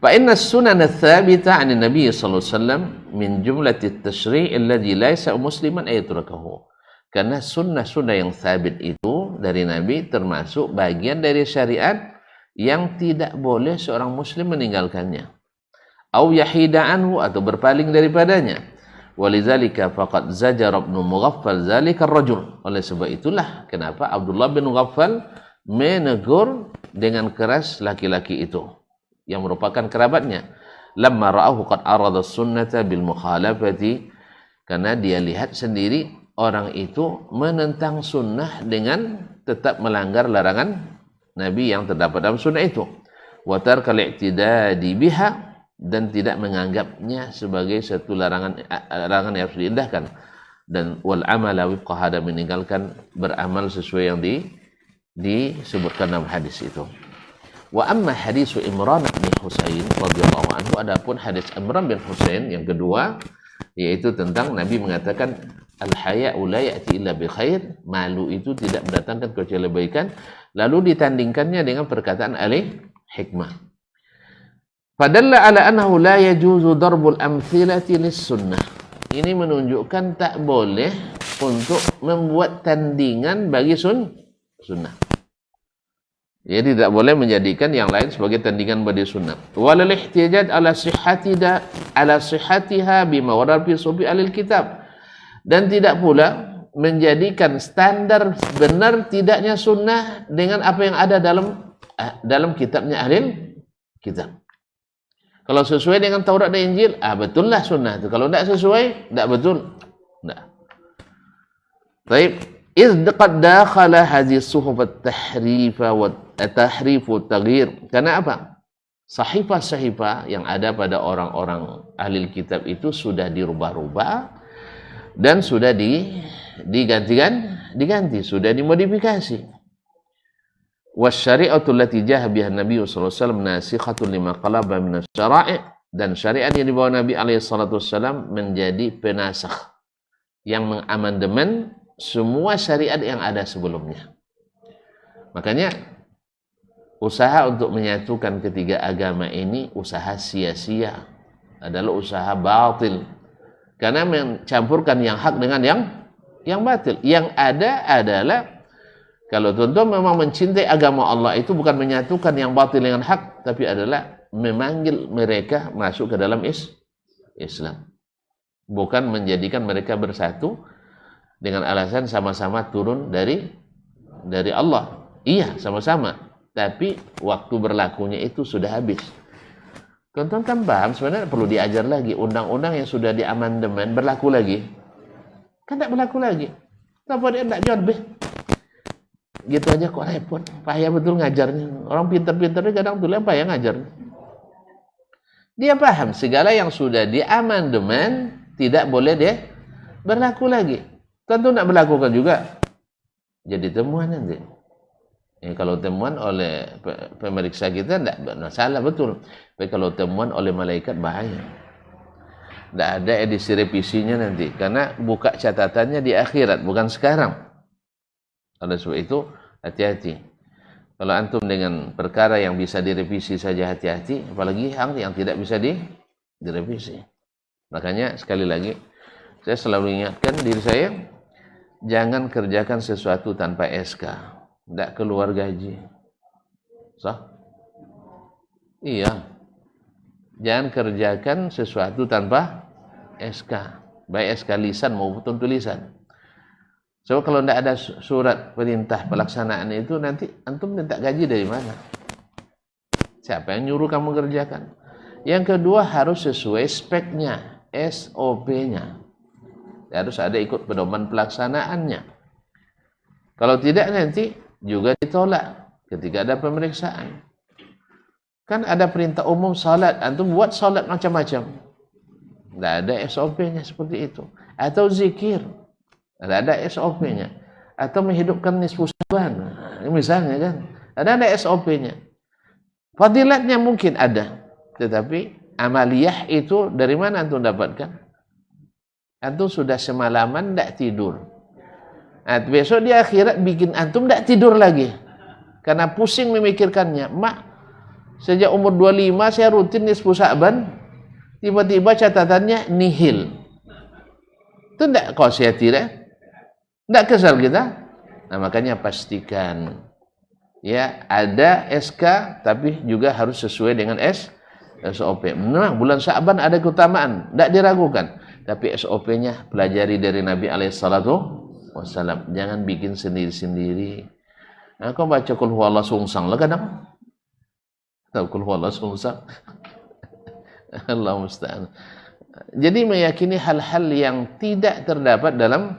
Fa inna as-sunan ats-tsabita 'an an-nabi sallallahu alaihi wasallam min jumlati at-tashri' alladhi laysa musliman ayatrakahu. Karena sunnah-sunnah yang sabit itu dari Nabi termasuk bagian dari syariat yang tidak boleh seorang muslim meninggalkannya. Au yahida anhu, atau berpaling daripadanya. Walidzalika faqad zajara Ibnu Mughaffal zalika ar-rajul. Oleh sebab itulah kenapa Abdullah bin Mughaffal menegur dengan keras laki-laki itu yang merupakan kerabatnya. Lamma ra'ahu qad arada sunnata bil mukhalafati, karena dia lihat sendiri orang itu menentang sunnah dengan tetap melanggar larangan Nabi yang terdapat dalam sunnah itu. Wa tarkal i'tidadi biha, dan tidak menganggapnya sebagai satu larangan yang harus diindahkan. Dan wal amala wifqa hada, meninggalkan beramal sesuai yang disebutkan dalam hadis itu. Wa amma hadisu Imran bin Husain radhiyallahu anhu, adapun hadis Imran bin Husain yang kedua, yaitu tentang Nabi mengatakan al-haya'u la ya'ti illa bi khair, malu itu tidak mendatangkan kecuali kebaikan, lalu ditandingkannya dengan perkataan ahli hikmah. Fadalla ala annahu la yajuzu darbul amthilati lis-sunnah. Ini menunjukkan tak boleh untuk membuat tandingan bagi sunnah. Jadi tidak boleh menjadikan yang lain sebagai tandingan bagi sunnah. Walal ihtijaj ala sihhatiha bima warada fi sufi alil kitab. Dan tidak pula menjadikan standar benar tidaknya sunnah dengan apa yang ada dalam kitabnya ahli kitab. Kalau sesuai dengan Taurat dan Injil, betullah sunnah itu. Kalau tidak sesuai, tidak betul. Tidak. Baik. إذ قد داخل هذه الصحف التحريف والتغيير. Karena apa? Sahifah-sahifah yang ada pada orang-orang ahli kitab itu sudah dirubah-rubah dan sudah diganti, sudah dimodifikasi. Wasyari'atu allati jaha biha Nabi sallallahu alaihi wasallam nasikhatun lima qalaba min asy-syara'i', dan syariat yang dibawa Nabi alaihi salatu wasallam menjadi penasakh yang mengamandemen semua syariat yang ada sebelumnya. Makanya usaha untuk menyatukan ketiga agama ini usaha sia-sia, adalah usaha batil, karena mencampurkan yang hak dengan yang batil. Yang ada adalah kalau tuan-tuan memang mencintai agama Allah, itu bukan menyatukan yang batil dengan hak, tapi adalah memanggil mereka masuk ke dalam Islam, bukan menjadikan mereka bersatu dengan alasan sama-sama turun dari Allah. Iya, sama-sama. Tapi waktu berlakunya itu sudah habis. Tonton kan paham, sebenarnya perlu diajar lagi. Undang-undang yang sudah diamandemen berlaku lagi. Kan tak berlaku lagi. Kenapa dia tak jual be? Gitu aja kok repot. Payah betul ngajarnya. Orang pintar-pintarnya kadang tuh payah ngajarnya. Dia paham segala yang sudah diamandemen tidak boleh dia berlaku lagi. Tentu nak berlakukan juga jadi temuan nanti. Kalau temuan oleh pemeriksa kita tidak masalah, betul. Tapi kalau temuan oleh malaikat bahaya. Tidak ada edisi revisinya nanti, karena buka catatannya di akhirat, bukan sekarang. Oleh sebab itu hati-hati. Kalau antum dengan perkara yang bisa direvisi saja hati-hati, apalagi yang tidak bisa direvisi. Makanya sekali lagi saya selalu ingatkan diri saya, jangan kerjakan sesuatu tanpa SK, tidak keluar gaji. Sah? Iya. Jangan kerjakan sesuatu tanpa SK, baik SK lisan maupun tulisan. So kalau tidak ada surat perintah pelaksanaan itu, nanti antum minta gaji dari mana? Siapa yang nyuruh kamu kerjakan? Yang kedua, harus sesuai speknya, SOP-nya. Harus ada ikut pedoman pelaksanaannya. Kalau tidak, nanti juga ditolak ketika ada pemeriksaan. Kan ada perintah umum salat, antum buat salat macam-macam. Tidak ada SOP-nya seperti itu. Atau zikir, ada SOP-nya. Atau menghidupkan nisfu Syaban, misalnya kan, ada SOP-nya. Fadilatnya mungkin ada, tetapi amaliyah itu dari mana antum dapatkan? Antum sudah semalaman tidak tidur. Nah, besok di akhirat bikin antum tidak tidur lagi, karena pusing memikirkannya. Mak, sejak umur 25 saya rutin nisfu Syaban, tiba-tiba catatannya nihil. Itu tidak qasiyah tidak? Tidak kesal kita? Nah, makanya pastikan ya ada SK, tapi juga harus sesuai dengan SOP. Memang bulan Sya'ban ada keutamaan, tidak diragukan. Tapi SOP-nya pelajari dari Nabi SAW. Jangan bikin sendiri-sendiri. Nah, kau baca Qul huwallahu sungsang lah kadang. Tahu Qul huwallahu sungsang? Allah musta'an. Jadi meyakini hal-hal yang tidak terdapat dalam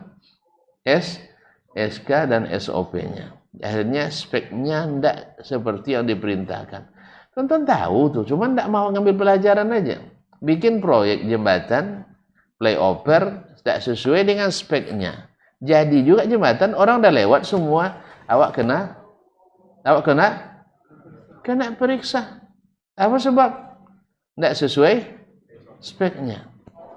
SK dan SOP-nya. Akhirnya speknya tidak seperti yang diperintahkan. Tonton tahu tuh, cuma tidak mau ngambil pelajaran aja. Bikin proyek jembatan, flyover, tidak sesuai dengan speknya. Jadi juga jembatan, orang udah lewat semua, awak kena periksa. Apa sebab? Tidak sesuai speknya.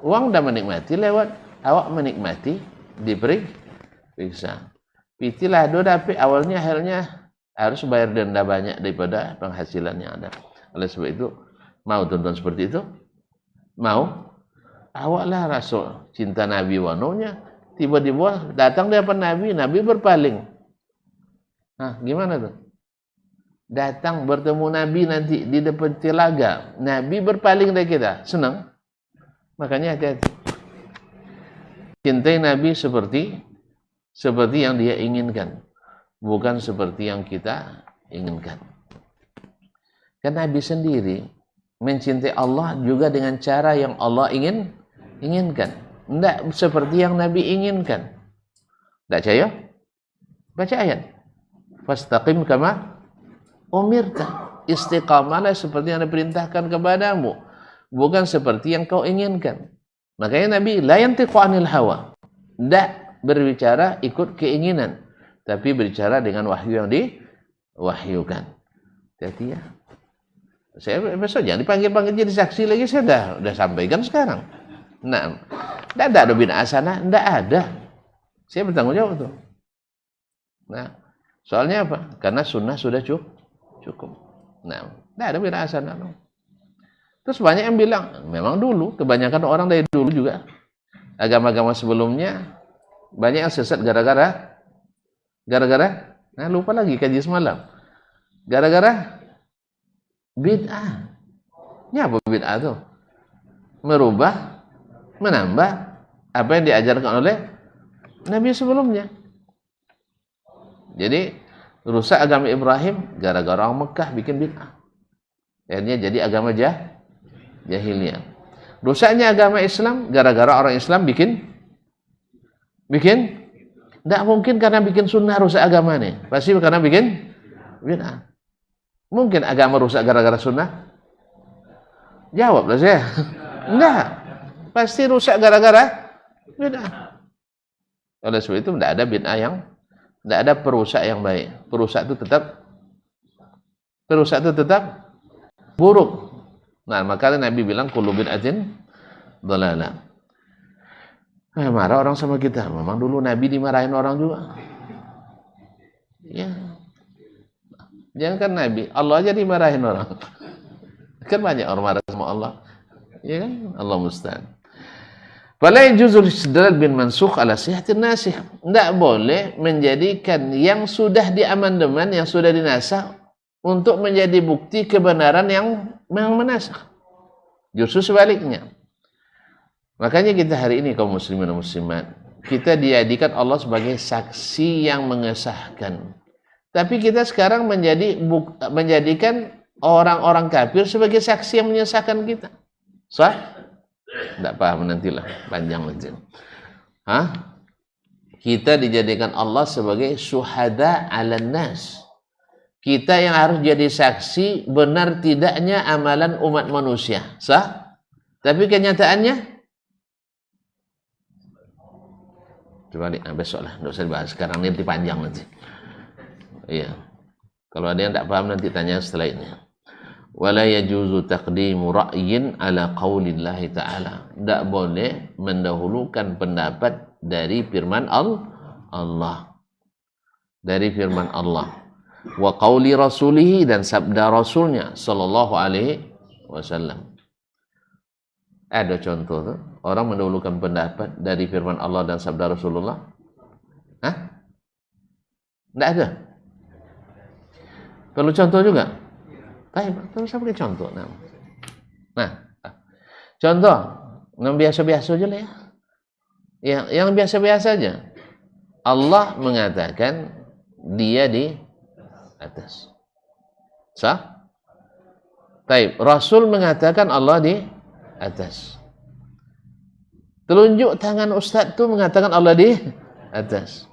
Uang udah menikmati lewat, awak menikmati diperiksa. Pitilah do tapi awalnya akhirnya harus bayar denda banyak daripada penghasilan yang ada. Oleh sebab itu, mau tonton seperti itu? Mau? Awaklah Rasul, cinta Nabi wanonya, tiba-tiba datang di hadapan Nabi, Nabi berpaling. Nah, gimana tuh? Datang bertemu Nabi nanti di depan telaga, Nabi berpaling dari kita, senang? Makanya hati-hati. Cintai Nabi seperti yang dia inginkan, bukan seperti yang kita inginkan. Karena Nabi sendiri mencintai Allah juga dengan cara yang Allah inginkan, tidak seperti yang Nabi inginkan. Tidak percaya? Baca ayat. Fastaqim kama umirta. Istiqamalah seperti yang diperintahkan kepadamu, bukan seperti yang kau inginkan. Makanya Nabi la yantiqu anil hawa. Tidak berbicara ikut keinginan, tapi berbicara dengan wahyu yang diwahyukan. Jadi ya, saya besok jangan dipanggil jadi saksi lagi, saya sudah sampaikan sekarang. Nah, tidak ada bid'ah sana, tidak ada. Saya bertanggung jawab tuh. Nah, soalnya apa? Karena sunnah sudah cukup. Nah, tidak ada bid'ah sana. Terus banyak yang bilang, memang dulu, kebanyakan orang dari dulu juga, agama-agama sebelumnya, banyak yang sesat gara-gara, nah lupa lagi kaji semalam, gara-gara bid'ah. Ini apa bid'ah tuh? Merubah, menambah apa yang diajarkan oleh Nabi sebelumnya. Jadi rusak agama Ibrahim gara-gara orang Mekah bikin bid'ah. Akhirnya jadi agama jahiliyah. Rusaknya agama Islam gara-gara orang Islam bikin tidak mungkin karena bikin sunnah rusak agama nih, pasti karena bikin bid'ah. Mungkin agama rusak gara-gara sunnah? Jawablah saya. Enggak, pasti rusak gara-gara bid'ah. Oleh sebab itu tidak ada bid'ah tidak ada perusak yang baik. Perusak itu tetap buruk. Nah, makanya Nabi bilang kullu bid'atin dhalalah. Marah orang sama kita. Memang dulu Nabi dimarahin orang juga. Ya. Jangan kan Nabi, Allah aja dimarahin orang. Kan banyak orang marah sama Allah. Ya kan? Allah musta'an. Fala yajuzul istidlal bin mansukh ala sihhatin nasikh. Tidak boleh menjadikan yang sudah diamandemen, yang sudah dinasakh untuk menjadi bukti kebenaran yang menasakh. Justru sebaliknya. Makanya kita hari ini kaum muslimin dan muslimat, kita dijadikan Allah sebagai saksi yang mengesahkan. Tapi kita sekarang menjadikan orang-orang kafir sebagai saksi yang menyesahkan kita. Sah? Tidak paham nantilah, panjang nanti. Kita dijadikan Allah sebagai syuhada 'alan nas. Kita yang harus jadi saksi benar tidaknya amalan umat manusia. Sah? Tapi kenyataannya coba besok lah, tidak usah dibahas sekarang, nanti panjang nanti. Iya. Kalau ada yang tak paham nanti tanya setelah ini. Wala yajuzu taqdimu ra'yin ala qaulillahi ta'ala. Tidak boleh mendahulukan pendapat dari firman Allah. Dari firman Allah. Wa qauli rasulihi, dan sabda rasulnya sallallahu alaihi wasallam. Ada contoh tuh, orang mendahulukan pendapat dari firman Allah dan sabda Rasulullah? Tidak ada. Perlu contoh juga? Baik, terus saya beri contoh. Nah, contoh yang biasa-biasa aja lah ya. Yang biasa-biasa aja. Allah mengatakan dia di atas. Sah? Baik, Rasul mengatakan Allah di atas. Telunjuk tangan ustaz tu mengatakan Allah di atas.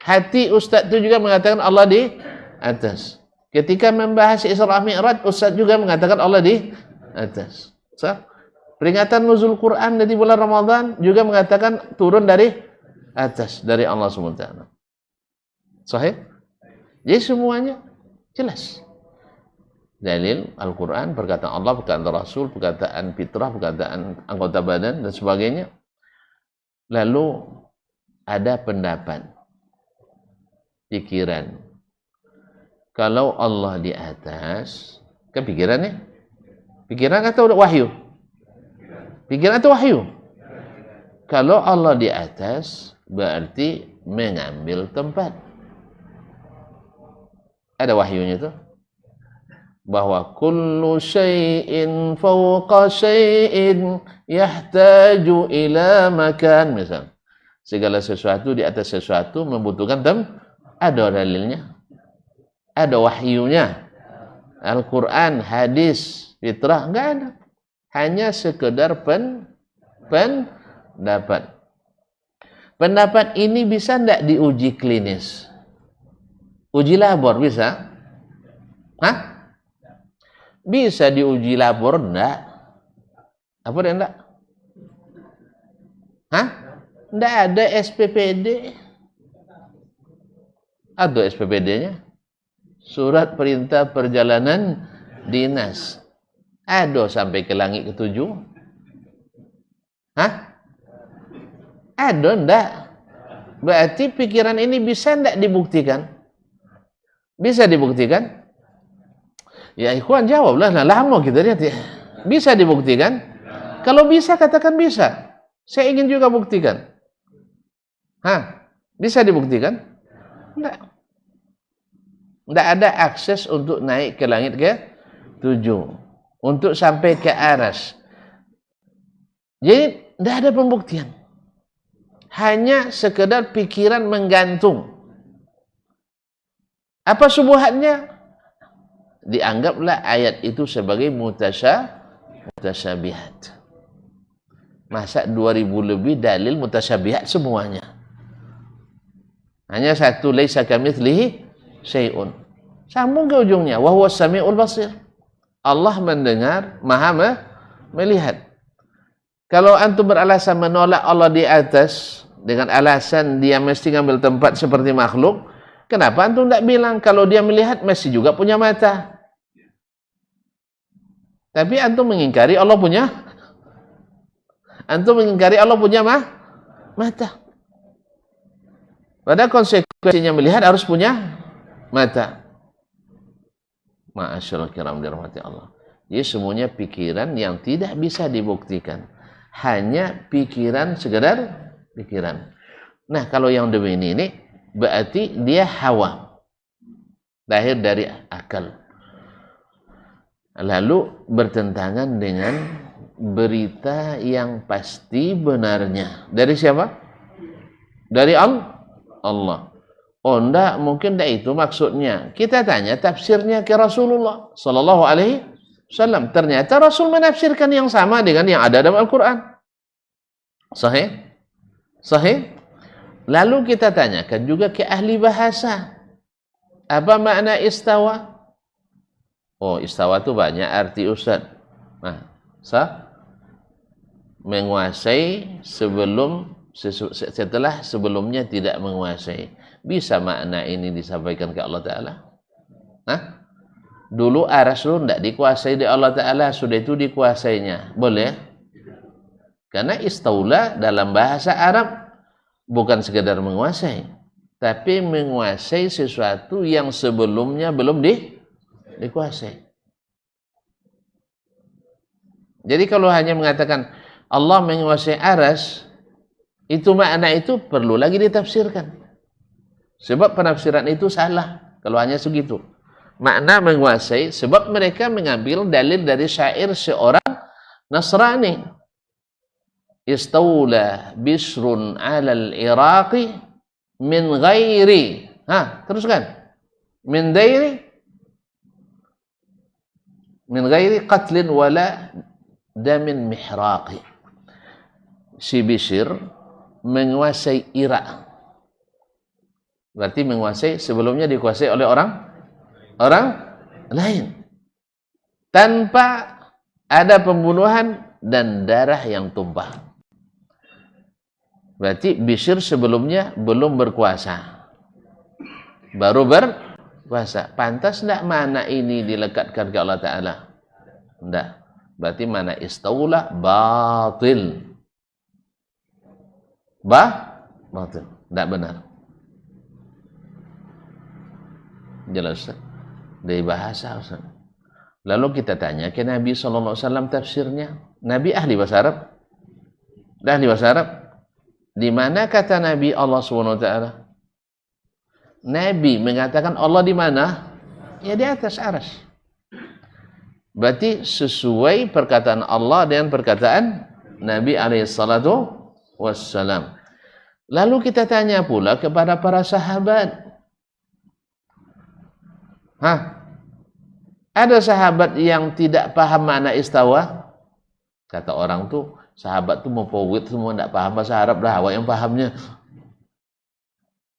Hati ustaz tu juga mengatakan Allah di atas. Ketika membahas Isra Mi'raj, ustaz juga mengatakan Allah di atas. So, peringatan nuzul Quran dari bulan Ramadan juga mengatakan turun dari atas, dari Allah SWT. Sahih? Jadi semuanya jelas. Dalil Al-Quran, perkataan Allah, perkataan Rasul, perkataan fitrah, perkataan anggota badan, dan sebagainya. Lalu ada pendapat, pikiran. Kalau Allah di atas, kan pikiran ya? Pikiran atau wahyu? Pikiran atau wahyu? Kalau Allah di atas, berarti mengambil tempat. Ada wahyunya itu? Bahwa kullu syai'in fawqa syai'in yahtaju ila makan, misal. Segala sesuatu di atas sesuatu membutuhkan ada dalilnya. Ada wahyunya. Al-Quran, hadis, fitrah, enggak ada. Hanya sekedar pendapat. Pendapat ini bisa enggak diuji klinis? Uji labor bisa? Bisa diuji labor enggak? Apa dia enggak? Enggak ada SPPD. Ada SPPD-nya? Surat perintah perjalanan dinas. Ada sampai ke langit ketujuh? Ada enggak? Berarti pikiran ini bisa enggak dibuktikan? Bisa dibuktikan? Ya ikhwan jawablah, lama kita lihat ya. Bisa dibuktikan? Kalau bisa katakan bisa. Saya ingin juga buktikan. Bisa dibuktikan? Enggak. Enggak ada akses untuk naik ke langit ke 7. Untuk sampai ke aras. Jadi enggak ada pembuktian. Hanya sekedar pikiran menggantung. Apa subuhatnya? Dianggaplah ayat itu sebagai mutasyabihat. Masa 2000 lebih dalil mutasyabihat semuanya. Hanya satu, laisa kamitslihi syai'un. Sambung ke ujungnya, wa huwas samiul basir. Allah mendengar, maha melihat. Kalau antum beralasan menolak Allah di atas dengan alasan dia mesti ngambil tempat seperti makhluk, kenapa antum tidak bilang kalau dia melihat mesti juga punya mata? Tapi antum mengingkari Allah punya mata. Pada konsekuensinya melihat harus punya mata. Ma'asyarul kiram dirahmati Allah. Jadi semuanya pikiran yang tidak bisa dibuktikan. Hanya pikiran, sekedar pikiran. Nah, kalau yang demi ini berarti dia hawa. Lahir dari akal. Lalu bertentangan dengan berita yang pasti benarnya. Dari siapa? Dari Allah. Oh, enggak, mungkin enggak itu maksudnya. Kita tanya tafsirnya ke Rasulullah sallallahu alaihi wasallam. Ternyata Rasul menafsirkan yang sama dengan yang ada dalam Al-Qur'an. Sahih? Sahih? Lalu kita tanyakan juga ke ahli bahasa. Apa makna istawa? Oh, istawa itu banyak arti Ustaz. Nah, menguasai setelah sebelumnya tidak menguasai. Bisa makna ini disampaikan ke Allah Ta'ala? Hah? Dulu aras lu tidak dikuasai di Allah Ta'ala, sudah itu dikuasainya. Boleh? Karena istaula dalam bahasa Arab bukan sekedar menguasai, tapi menguasai sesuatu yang sebelumnya belum dikuasai. Jadi kalau hanya mengatakan Allah menguasai aras, itu makna itu perlu lagi ditafsirkan. Sebab penafsiran itu salah kalau hanya segitu. Makna menguasai, sebab mereka mengambil dalil dari syair seorang Nasrani. Istaula Bisrun 'alal Iraqi min ghairi. Teruskan. Min ghairi qatlin wala damin mihraqi. Si Bishr menguasai Irak. Berarti menguasai sebelumnya dikuasai oleh orang lain. Tanpa ada pembunuhan dan darah yang tumpah. Berarti Bishr sebelumnya belum berkuasa, baru berkuasa. Pantas tidak mana ini dilekatkan ke Allah Ta'ala? Tidak. Berarti mana istaula batil. Batil. Tidak benar. Jelas Ustaz? Dari bahasa Ustaz. Lalu kita tanya ke Nabi SAW tafsirnya. Nabi ahli bahasa Arab? Ahli bahasa Arab? Di mana kata Nabi Allah SWT? Nabi mengatakan Allah di mana? Ya di atas aras. Berarti sesuai perkataan Allah dengan perkataan Nabi SAW. Lalu kita tanya pula kepada para sahabat. Ada sahabat yang tidak paham makna istawa? Kata orang tuh, sahabat tuh mufawwid semua, tidak paham bahasa Arab, dah awak yang pahamnya.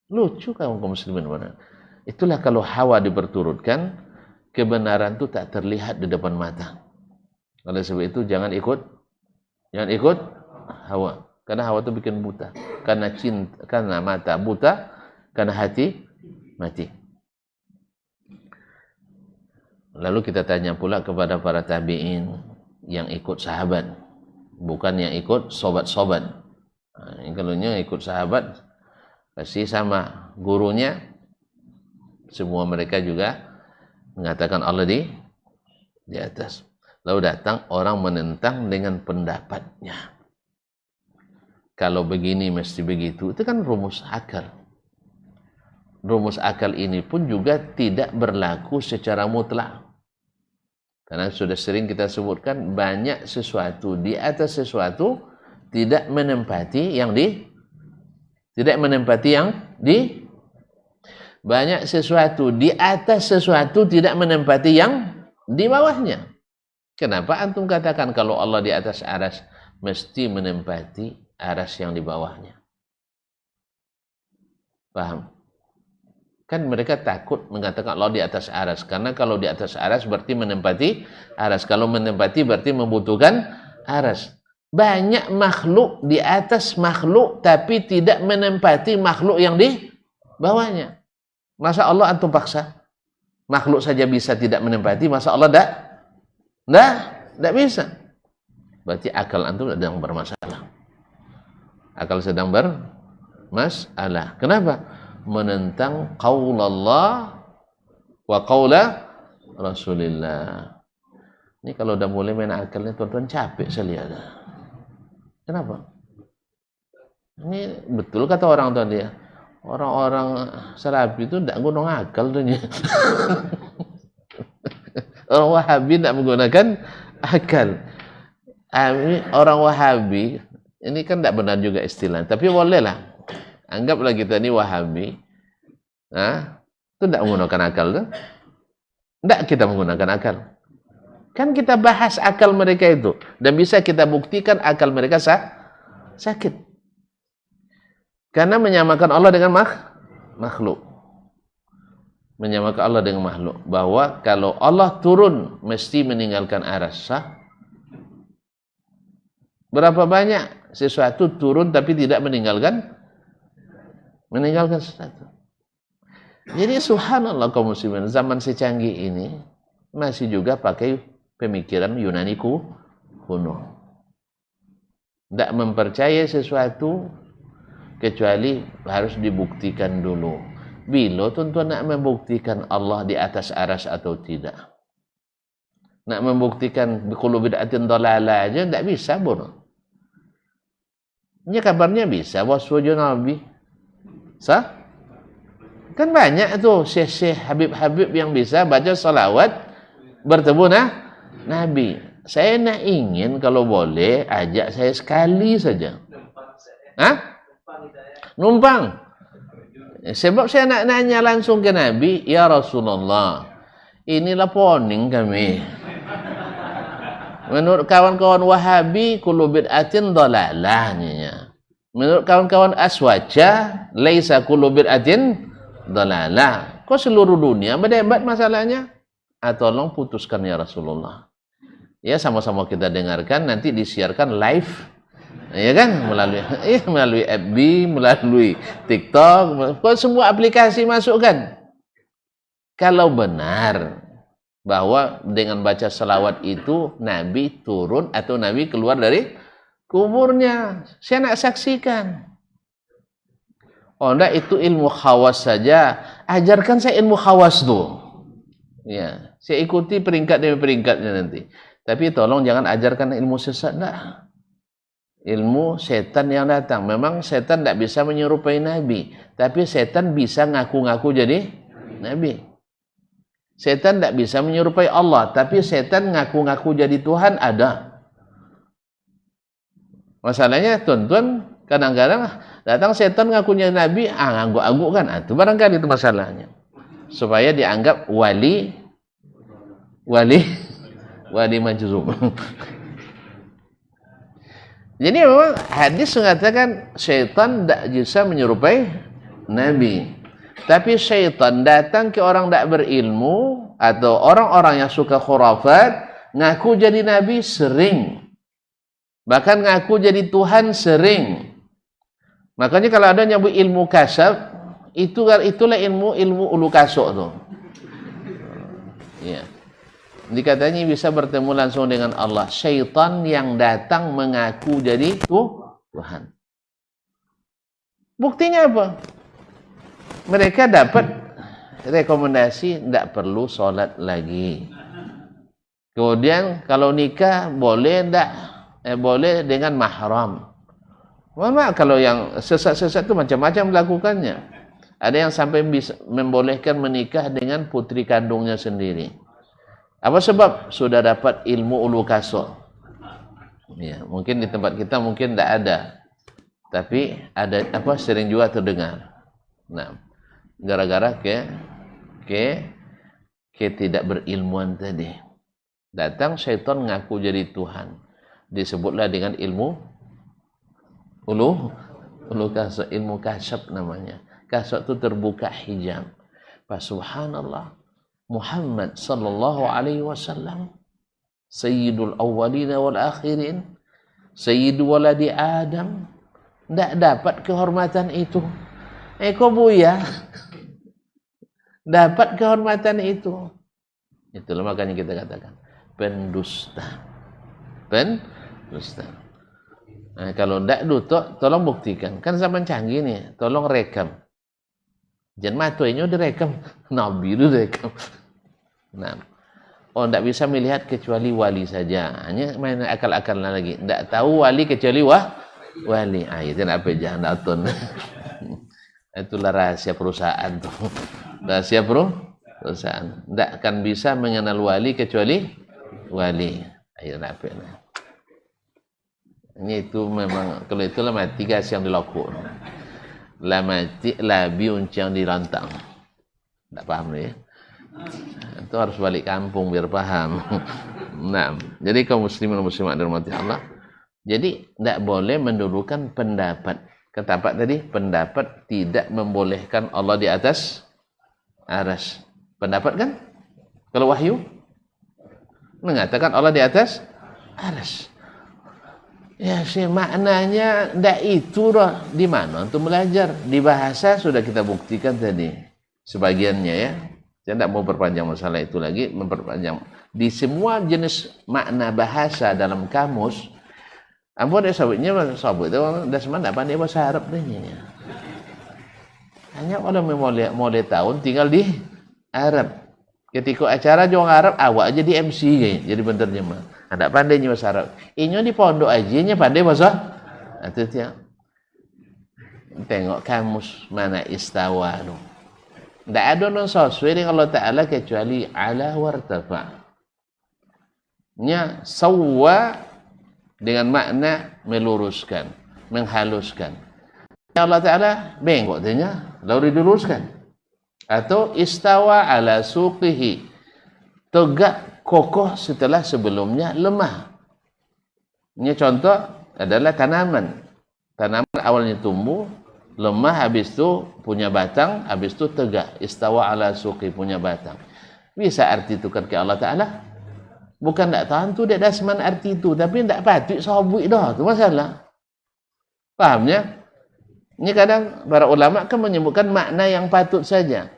Lucu kaum muslimin mana? Itulah kalau hawa diperturutkan, kebenaran itu tak terlihat di depan mata. Oleh sebab itu jangan ikut hawa. Karena hawa itu bikin buta. Karena mata buta, karena hati mati. Lalu kita tanya pula kepada para tabi'in yang ikut sahabat, bukan yang ikut sobat-sobat. Kalau yang ikut sahabat, pasti sama gurunya, semua mereka juga mengatakan Allah di atas. Lalu datang orang menentang dengan pendapatnya. Kalau begini mesti begitu, itu kan rumus akal. Rumus akal ini pun juga tidak berlaku secara mutlak. Karena sudah sering kita sebutkan, banyak sesuatu di atas sesuatu tidak menempati yang banyak sesuatu di atas sesuatu tidak menempati yang di bawahnya. Kenapa antum katakan kalau Allah di atas aras mesti menempati aras yang di bawahnya? Paham? Kan mereka takut mengatakan Allah di atas aras. Karena kalau di atas aras berarti menempati aras. Kalau menempati berarti membutuhkan aras. Banyak makhluk di atas makhluk tapi tidak menempati makhluk yang di bawahnya. Masa Allah antum paksa? Makhluk saja bisa tidak menempati, masa Allah tidak bisa. Berarti akal antum sedang bermasalah. Akal sedang bermasalah. Kenapa? Menentang qaul Allah wa qaula Rasulillah. Ini kalau udah mulai main akalnya tuan-tuan capek saya lihat. Kenapa? Ini betul kata orang tuan dia. Orang-orang Salafi itu tidak menggunakan akal tuh. Orang Wahabi tidak menggunakan akal. Orang Wahabi ini kan tidak benar juga istilah, tapi bolehlah. Anggaplah kita ini Wahabi. Itu tidak menggunakan akal tuh. Tidak kita menggunakan akal. Kan kita bahas akal mereka itu dan bisa kita buktikan akal mereka sakit. Karena menyamakan Allah dengan makhluk. Menyamakan Allah dengan makhluk. Bahwa kalau Allah turun mesti meninggalkan aras. Berapa banyak sesuatu turun tapi tidak meninggalkan sesuatu. Jadi subhanallah kaum muslimin, zaman secanggih ini masih juga pakai pemikiran Yunani kuno. Tidak mempercayai sesuatu kecuali harus dibuktikan dulu. Bila tuan-tuan nak membuktikan Allah di atas aras atau tidak. Nak membuktikan kullu bid'atin dhalalah aja tidak bisa pun. Ini kabarnya bisa waswujud Nabi. Kan banyak tuh syekh-syekh Habib-Habib yang bisa baca salawat bertemu Nabi. Saya nak ingin kalau boleh ajak saya sekali saja. Numpang. Sebab saya nak nanya langsung ke Nabi, ya Rasulullah, inilah poning kami. Menurut kawan-kawan Wahabi, kullu bid'atin dhalalahnya. Menurut kawan-kawan Aswaja, laisa kullu bid'atin dhalalah. Kok seluruh dunia berdebat masalahnya? Tolong putuskan ya Rasulullah. Ya sama-sama kita dengarkan, nanti disiarkan live. Ya kan, melalui FB, melalui TikTok, semua aplikasi masukkan. Kalau benar bahwa dengan baca salawat itu Nabi turun atau Nabi keluar dari kuburnya, saya nak saksikan. Oh enggak, itu ilmu khawas saja. Ajarkan saya ilmu khawas tuh. Ya, saya ikuti peringkat demi peringkatnya nanti. Tapi tolong jangan ajarkan ilmu sesat enggak. Ilmu setan yang datang. Memang setan tidak bisa menyerupai Nabi. Tapi setan bisa ngaku-ngaku jadi Nabi. Setan tidak bisa menyerupai Allah. Tapi setan ngaku-ngaku jadi Tuhan ada. Masalahnya tuan-tuan kadang-kadang datang setan ngakunya Nabi. Angguk-angguk kan. Itu barangkali itu masalahnya. Supaya dianggap wali majzum. Jadi memang hadis mengatakan syaitan tidak bisa menyerupai Nabi. Tapi syaitan datang ke orang tidak berilmu atau orang-orang yang suka khurafat, ngaku jadi Nabi sering. Bahkan ngaku jadi Tuhan sering. Makanya kalau ada nyebut ilmu kasyaf, itulah ilmu ulu kasuk tuh. Ya. Dikatanya bisa bertemu langsung dengan Allah. Syaitan yang datang mengaku jadi Tuhan. Buktinya apa? Mereka dapat rekomendasi tidak perlu sholat lagi. Kemudian kalau nikah boleh tidak? Boleh dengan mahram. Memang kalau yang sesat-sesat itu macam-macam melakukannya. Ada yang sampai bisa membolehkan menikah dengan putri kandungnya sendiri. Apa sebab? Sudah dapat ilmu ulu kasuk. Ya, mungkin di tempat kita mungkin tidak ada. Tapi ada sering juga terdengar. Nah, gara-gara ke tidak berilmuan tadi. Datang syaitan ngaku jadi Tuhan. Disebutlah dengan ilmu ulu kasuk, ilmu kasyaf namanya. Kasyaf itu terbuka hijab. Pak subhanallah. Muhammad sallallahu alaihi wasallam sayyidul awwalin wal akhirin, sayyidu waladi Adam, tidak dapat kehormatan itu. Kok buya dapat kehormatan itu. Itulah makanya kita katakan pendusta. Nah, kalau tidak tolong buktikan. Kan zaman canggih nih, tolong rekam. Jangan matunya direkam, Nabi itu direkam. Nah, tidak bisa melihat kecuali wali saja. Hanya main akal-akalan lagi. Tidak tahu wali kecuali wali. Itu apa jangan datun. Itulah rahasia perusahaan tuh. Rahasia perusahaan. Tidak akan bisa mengenal wali kecuali wali. Ayo apa? Ini itu memang kalau itulah mati kasih yang dilokok. Lah mati labi uncang dirantang. Tak paham ya. Itu harus balik kampung biar paham. Nah, jadi kaum muslimin dan muslimat dirahmati Allah. Jadi tidak boleh mendulukan pendapat. Kata Pak tadi, pendapat tidak membolehkan Allah di atas aras. Pendapat kan? Kalau wahyu mengatakan Allah di atas aras. Ya sih maknanya ndak itu dah. Di mana untuk belajar? Di bahasa sudah kita buktikan tadi sebagiannya ya. Saya tidak mau perpanjang masalah itu lagi, memperpanjang. Di semua jenis makna bahasa dalam kamus, ampun ada sabutnya sabut itu dah semana pandai bahasa Arab deh. Hanya orang mau tahun tinggal di Arab. Ketika acara juang Arab, awak aja di MC jadi benernya mah. Ada pandainya bahasa Arab. Inyo di pondok aja nya pandai bahasa. Itu dia. Tengok kamus mana istawa tu. Tidak ada non sesuai dengan Allah Ta'ala kecuali ala wartafa. Nya sawwa dengan makna meluruskan, menghaluskan. Allah Ta'ala bengkok tanya, lalu diluruskan. Atau istawa ala suqihi, tegak kokoh setelah sebelumnya lemah. Ini contoh adalah tanaman. Tanaman awalnya tumbuh, lemah, habis itu punya batang, habis itu tegak. Istawa ala suqi, punya batang. Bisa arti tukar ke Allah Ta'ala? Bukan tak tahan tu dia dasman arti itu, tapi tak patut sahabat dah, tu masalah. Fahamnya? Ini kadang para ulama kan menyebutkan makna yang patut saja.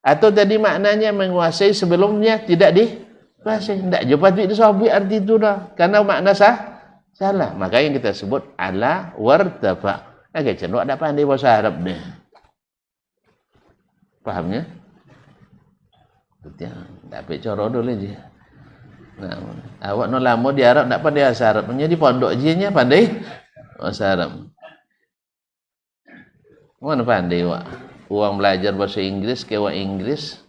Atau tadi maknanya menguasai sebelumnya tidak dikuasai. Tak je patut disahabat arti itu dah. Karena makna salah. Maka yang kita sebut ala wartafa. Agak cenderung ada pandai bahasa Arab ni. Fahamnya? Betul. Tak perlu cara dulu je. Nah, awak no lama di Arab tak pandai bahasa Arab. Jadi pondok je nya pandai bahasa Arab. Mana pandai awak? Uang belajar bahasa Inggris ke awak Inggris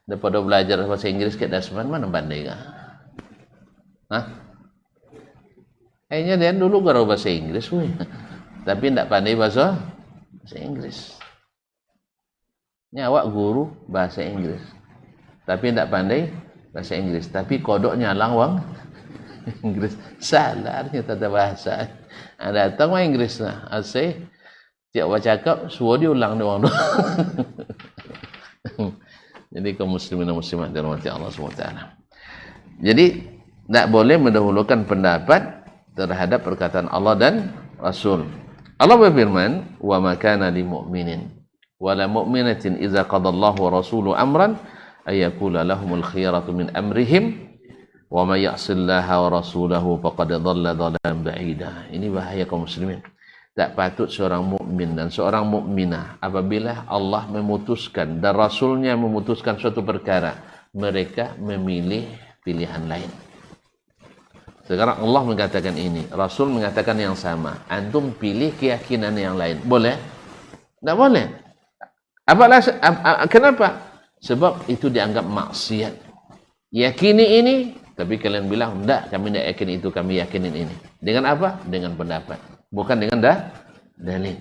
daripada belajar bahasa Inggris ke dasman mana pandai kah? Hah? Kayaknya dia dulu garau bahasa Inggris weh. Tapi tidak pandai bahasa Inggris. Ini awak guru bahasa Inggris. Tapi tidak pandai bahasa Inggris. Tapi kodoknya langwang Inggris. Salah artinya tata bahasa. Ada datang mah Inggris lah. Asih tiap awak cakap suruh dia ulang doang. Jadi kaum muslimin dan muslimat dirahmati Allah SWT. Jadi tidak boleh mendahulukan pendapat terhadap perkataan Allah dan Rasul. Allah berfirman, "Wa ma kana lil mu'minin wa la mu'minatin idza qadallahu wa rasuluhu amran ay yakula lahumul khiyaratu min amrihim wa may ya'sillaha wa rasulahu faqad dhalla dhalalan ba'ida." Ini bahaya kaum muslimin. Tak patut seorang mukmin dan seorang mukminah apabila Allah memutuskan dan Rasulnya memutuskan suatu perkara, mereka memilih pilihan lain. Sekarang Allah mengatakan ini, Rasul mengatakan yang sama. Antum pilih keyakinan yang lain. Boleh? Tak boleh. Kenapa? Sebab itu dianggap maksiat. Yakini ini, tapi kalian bilang, tidak, kami tidak yakin itu, kami yakinin ini. Dengan apa? Dengan pendapat. Bukan dengan dalil.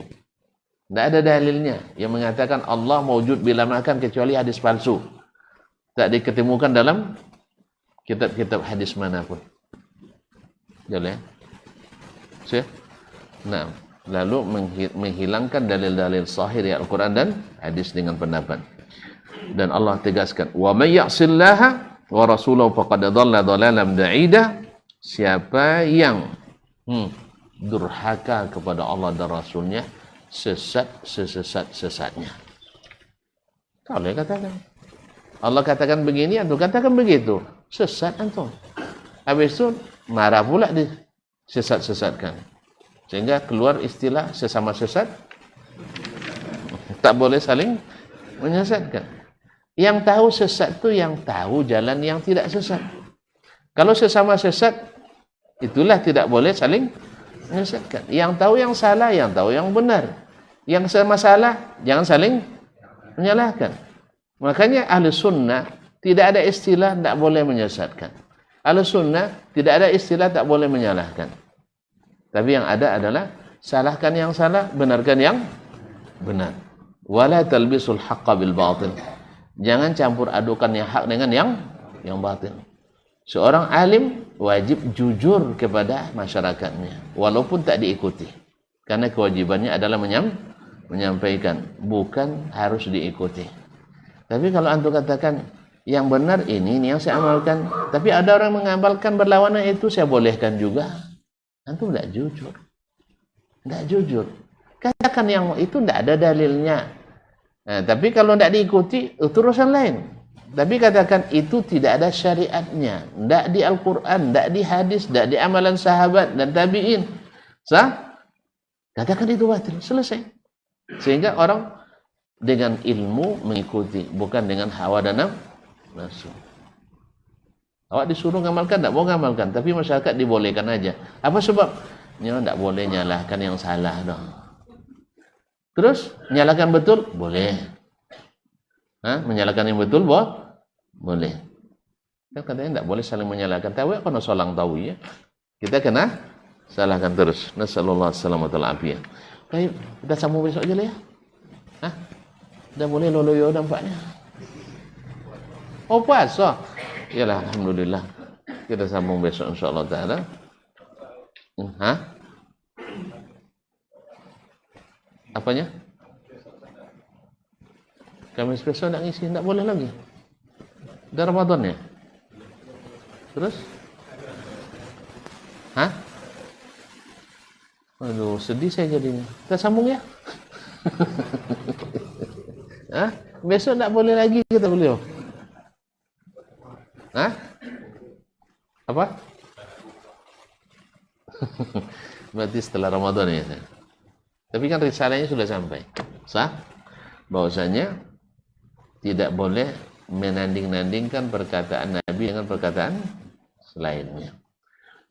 Tidak ada dalilnya yang mengatakan Allah mawjud bila makan kecuali hadis palsu. Tak diketemukan dalam kitab-kitab hadis manapun. Boleh? Nah, lalu menghilangkan dalil-dalil sahih dari Al-Quran dan hadis dengan pendapat. Dan Allah tegaskan, "Wa may ya'sillaha wa rasulahu faqad dhalla dhalalan ba'ida." Siapa yang durhaka kepada Allah dan Rasulnya, sesat sesat-sesatnya. Kau boleh katakan. Allah katakan begini, antum katakan begitu. Sesat antum. Habis itu marah pula disesat-sesatkan. Sehingga keluar istilah sesama sesat. Tak boleh saling menyesatkan. Yang tahu sesat itu yang tahu jalan yang tidak sesat. Kalau sesama sesat, itulah tidak boleh saling menyesatkan. Yang tahu yang salah, yang tahu yang benar. Yang sama salah, jangan saling menyalahkan. Makanya ahli sunnah tidak ada istilah tidak boleh menyesatkan. Ahli sunnah tidak ada istilah tak boleh menyalahkan. Tapi yang ada adalah salahkan yang salah, benarkan yang benar. Wala talbisul haqqa bil batil. Jangan campur adukan yang hak dengan yang batil. Seorang alim wajib jujur kepada masyarakatnya walaupun tak diikuti. Karena kewajibannya adalah menyampaikan, bukan harus diikuti. Tapi kalau antum katakan yang benar ini yang saya amalkan, tapi ada orang mengamalkan berlawanan, itu saya bolehkan juga. Antum tidak jujur. Tidak jujur. Katakan yang itu tidak ada dalilnya. Nah, tapi kalau tidak diikuti, itu urusan lain. Tapi katakan itu tidak ada syariatnya. Tidak di Al-Quran, tidak di hadis, tidak di amalan sahabat dan tabi'in. Sah? Katakan itu batil. Selesai. Sehingga orang dengan ilmu mengikuti, bukan dengan hawa dan nafsu. Awak disuruh ngamalkan, tak mau ngamalkan, tapi masyarakat dibolehkan aja. Apa sebab? Ya, tak boleh nyalahkan yang salah dong. Terus nyalakan betul? Boleh. Menyalahkan yang betul boleh. Kan katanya tak boleh saling menyalahkan. Tahu apa solang tahu ya? Kita kena salahkan terus. Nasallallahu alaihi wasallam. Baik, kita sambung besok aja lah ya. Dah boleh loloyo nampaknya. Oh puasa. Yalah, alhamdulillah. Kita sambung besok insyaallah taala. Apanya? Kamis besok nak ngisi, tak boleh lagi. Dah Ramadan ya? Terus? Aduh, sedih saya jadinya. Kita sambung ya? Besok tak boleh lagi kata beliau. Apa? Berarti setelah Ramadan ya. Tapi kan risalahnya sudah sampai. Sah? Bahwasanya tidak boleh menanding-nandingkan perkataan Nabi dengan perkataan selainnya.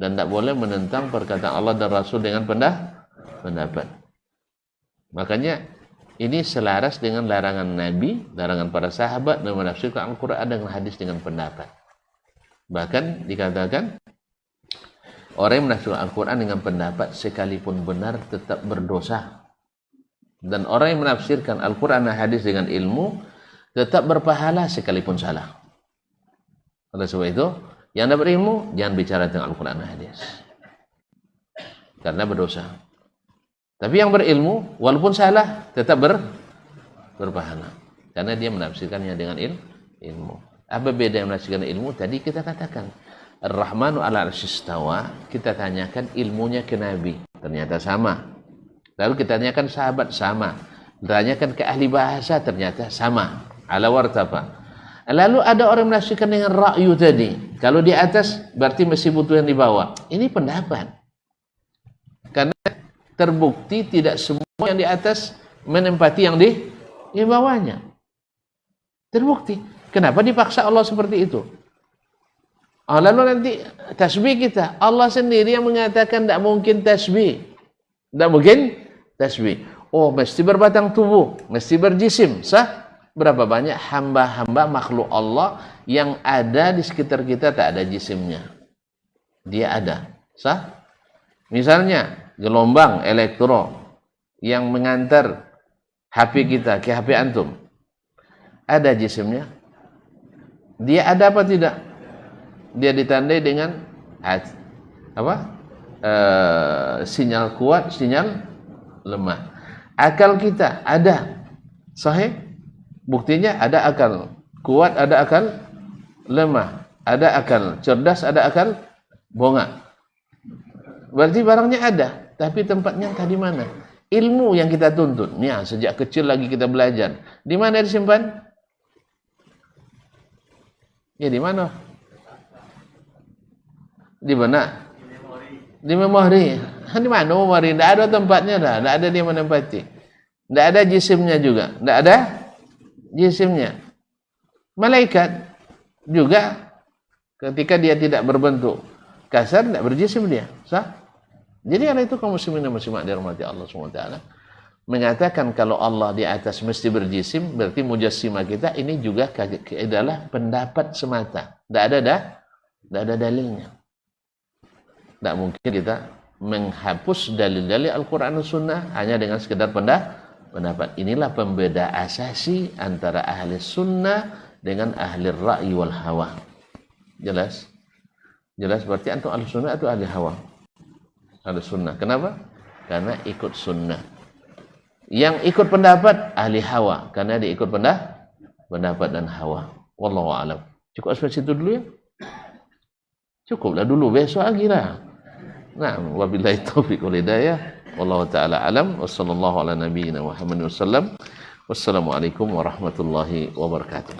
Dan tak boleh menentang perkataan Allah dan Rasul dengan pendapat. Makanya ini selaras dengan larangan Nabi, larangan para sahabat dan menafsirkan Al-Quran dengan hadis dengan pendapat. Bahkan dikatakan orang yang menafsirkan Al-Quran dengan pendapat sekalipun benar tetap berdosa. Dan orang yang menafsirkan Al-Quran dan hadis dengan ilmu tetap berpahala sekalipun salah. Oleh sebab itu, yang tak berilmu jangan bicara tentang Al-Quran dan hadis. Karena berdosa. Tapi yang berilmu walaupun salah tetap berpahala. Karena dia menafsirkannya dengan ilmu. Apa beda yang menafsirkan ilmu? Tadi kita katakan Ar-Rahmanu ala arsyistawa, kita tanyakan ilmunya ke Nabi, ternyata sama. Lalu kita tanyakan sahabat, sama. Tanyakan ke ahli bahasa, ternyata sama. Ala wartafa. Lalu ada orang menafsirkan dengan ra'yu tadi. Kalau di atas berarti mesti butuh yang di bawah. Ini pendapat. Karena terbukti tidak semua yang di atas menempati yang di bawahnya. Terbukti. Kenapa dipaksa Allah seperti itu? Lalu nanti tasbih kita. Allah sendiri yang mengatakan tidak mungkin tasbih. Tidak mungkin tasbih. Oh, mesti berbatang tubuh. Mesti berjisim. Sah? Berapa banyak hamba-hamba makhluk Allah yang ada di sekitar kita tak ada jisimnya. Dia ada. Sah? Misalnya gelombang elektro yang mengantar HP kita ke HP antum. Ada jisimnya. Dia ada apa tidak? Dia ditandai dengan sinyal kuat, sinyal lemah. Akal kita ada. Sahih? Buktinya ada akal kuat, ada akal lemah, ada akal cerdas, ada akal bongak. Berarti barangnya ada, tapi tempatnya entah di mana. Ilmu yang kita tuntut, ya, sejak kecil lagi kita belajar. Di mana disimpan? Ya di mana? Di mana? Di memori. Di mana memori? Tidak ada tempatnya dah, tidak ada dia menempati. Tidak ada jisimnya juga, tidak ada jisimnya. Malaikat juga ketika dia tidak berbentuk kasar, tidak berjisim dia. Sah? Jadi ada itu kaum muslimin dan muslimat dirahmati Allah SWT mengatakan kalau Allah di atas mesti berjisim, berarti mujassimah kita ini juga adalah pendapat semata. Tidak ada dalilnya. Tidak mungkin kita menghapus dalil-dalil Al-Quran dan Sunnah hanya dengan sekedar pendapat. Inilah pembeda asasi antara ahli sunnah dengan ahli ra'yi wal hawa. Jelas? Jelas berarti antum ahli sunnah atau ahli hawa? Ahli sunnah. Kenapa? Karena ikut sunnah. Yang ikut pendapat ahli hawa karena dia ikut pendapat dan hawa. Wallahu a'lam. Cukup sampai situ dulu ya? Cukuplah dulu, besok lagi lah. Nah, wabillahi taufiq wal hidayah. Wallahu taala alam. Wassallallahu ala nabiyyina Muhammadin wasallam. Wassalamualaikum warahmatullahi wabarakatuh.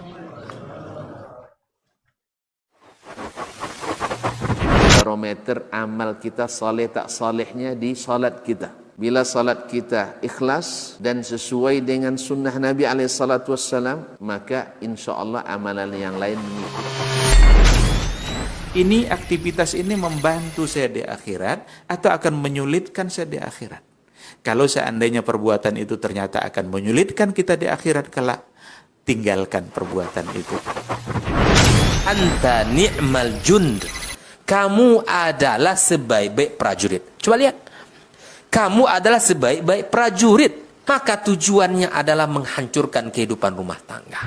Barometer amal kita saleh tak salehnya di salat kita. Bila salat kita ikhlas dan sesuai dengan sunnah Nabi SAW, maka insya Allah amalan yang lain mengikuti. Ini aktivitas ini membantu saya di akhirat atau akan menyulitkan saya di akhirat. Kalau seandainya perbuatan itu ternyata akan menyulitkan kita di akhirat kelak, tinggalkan perbuatan itu. Anta ni'mal jund. Kamu adalah sebaik-baik prajurit. Coba lihat. Kamu adalah sebaik-baik prajurit. Maka tujuannya adalah menghancurkan kehidupan rumah tangga.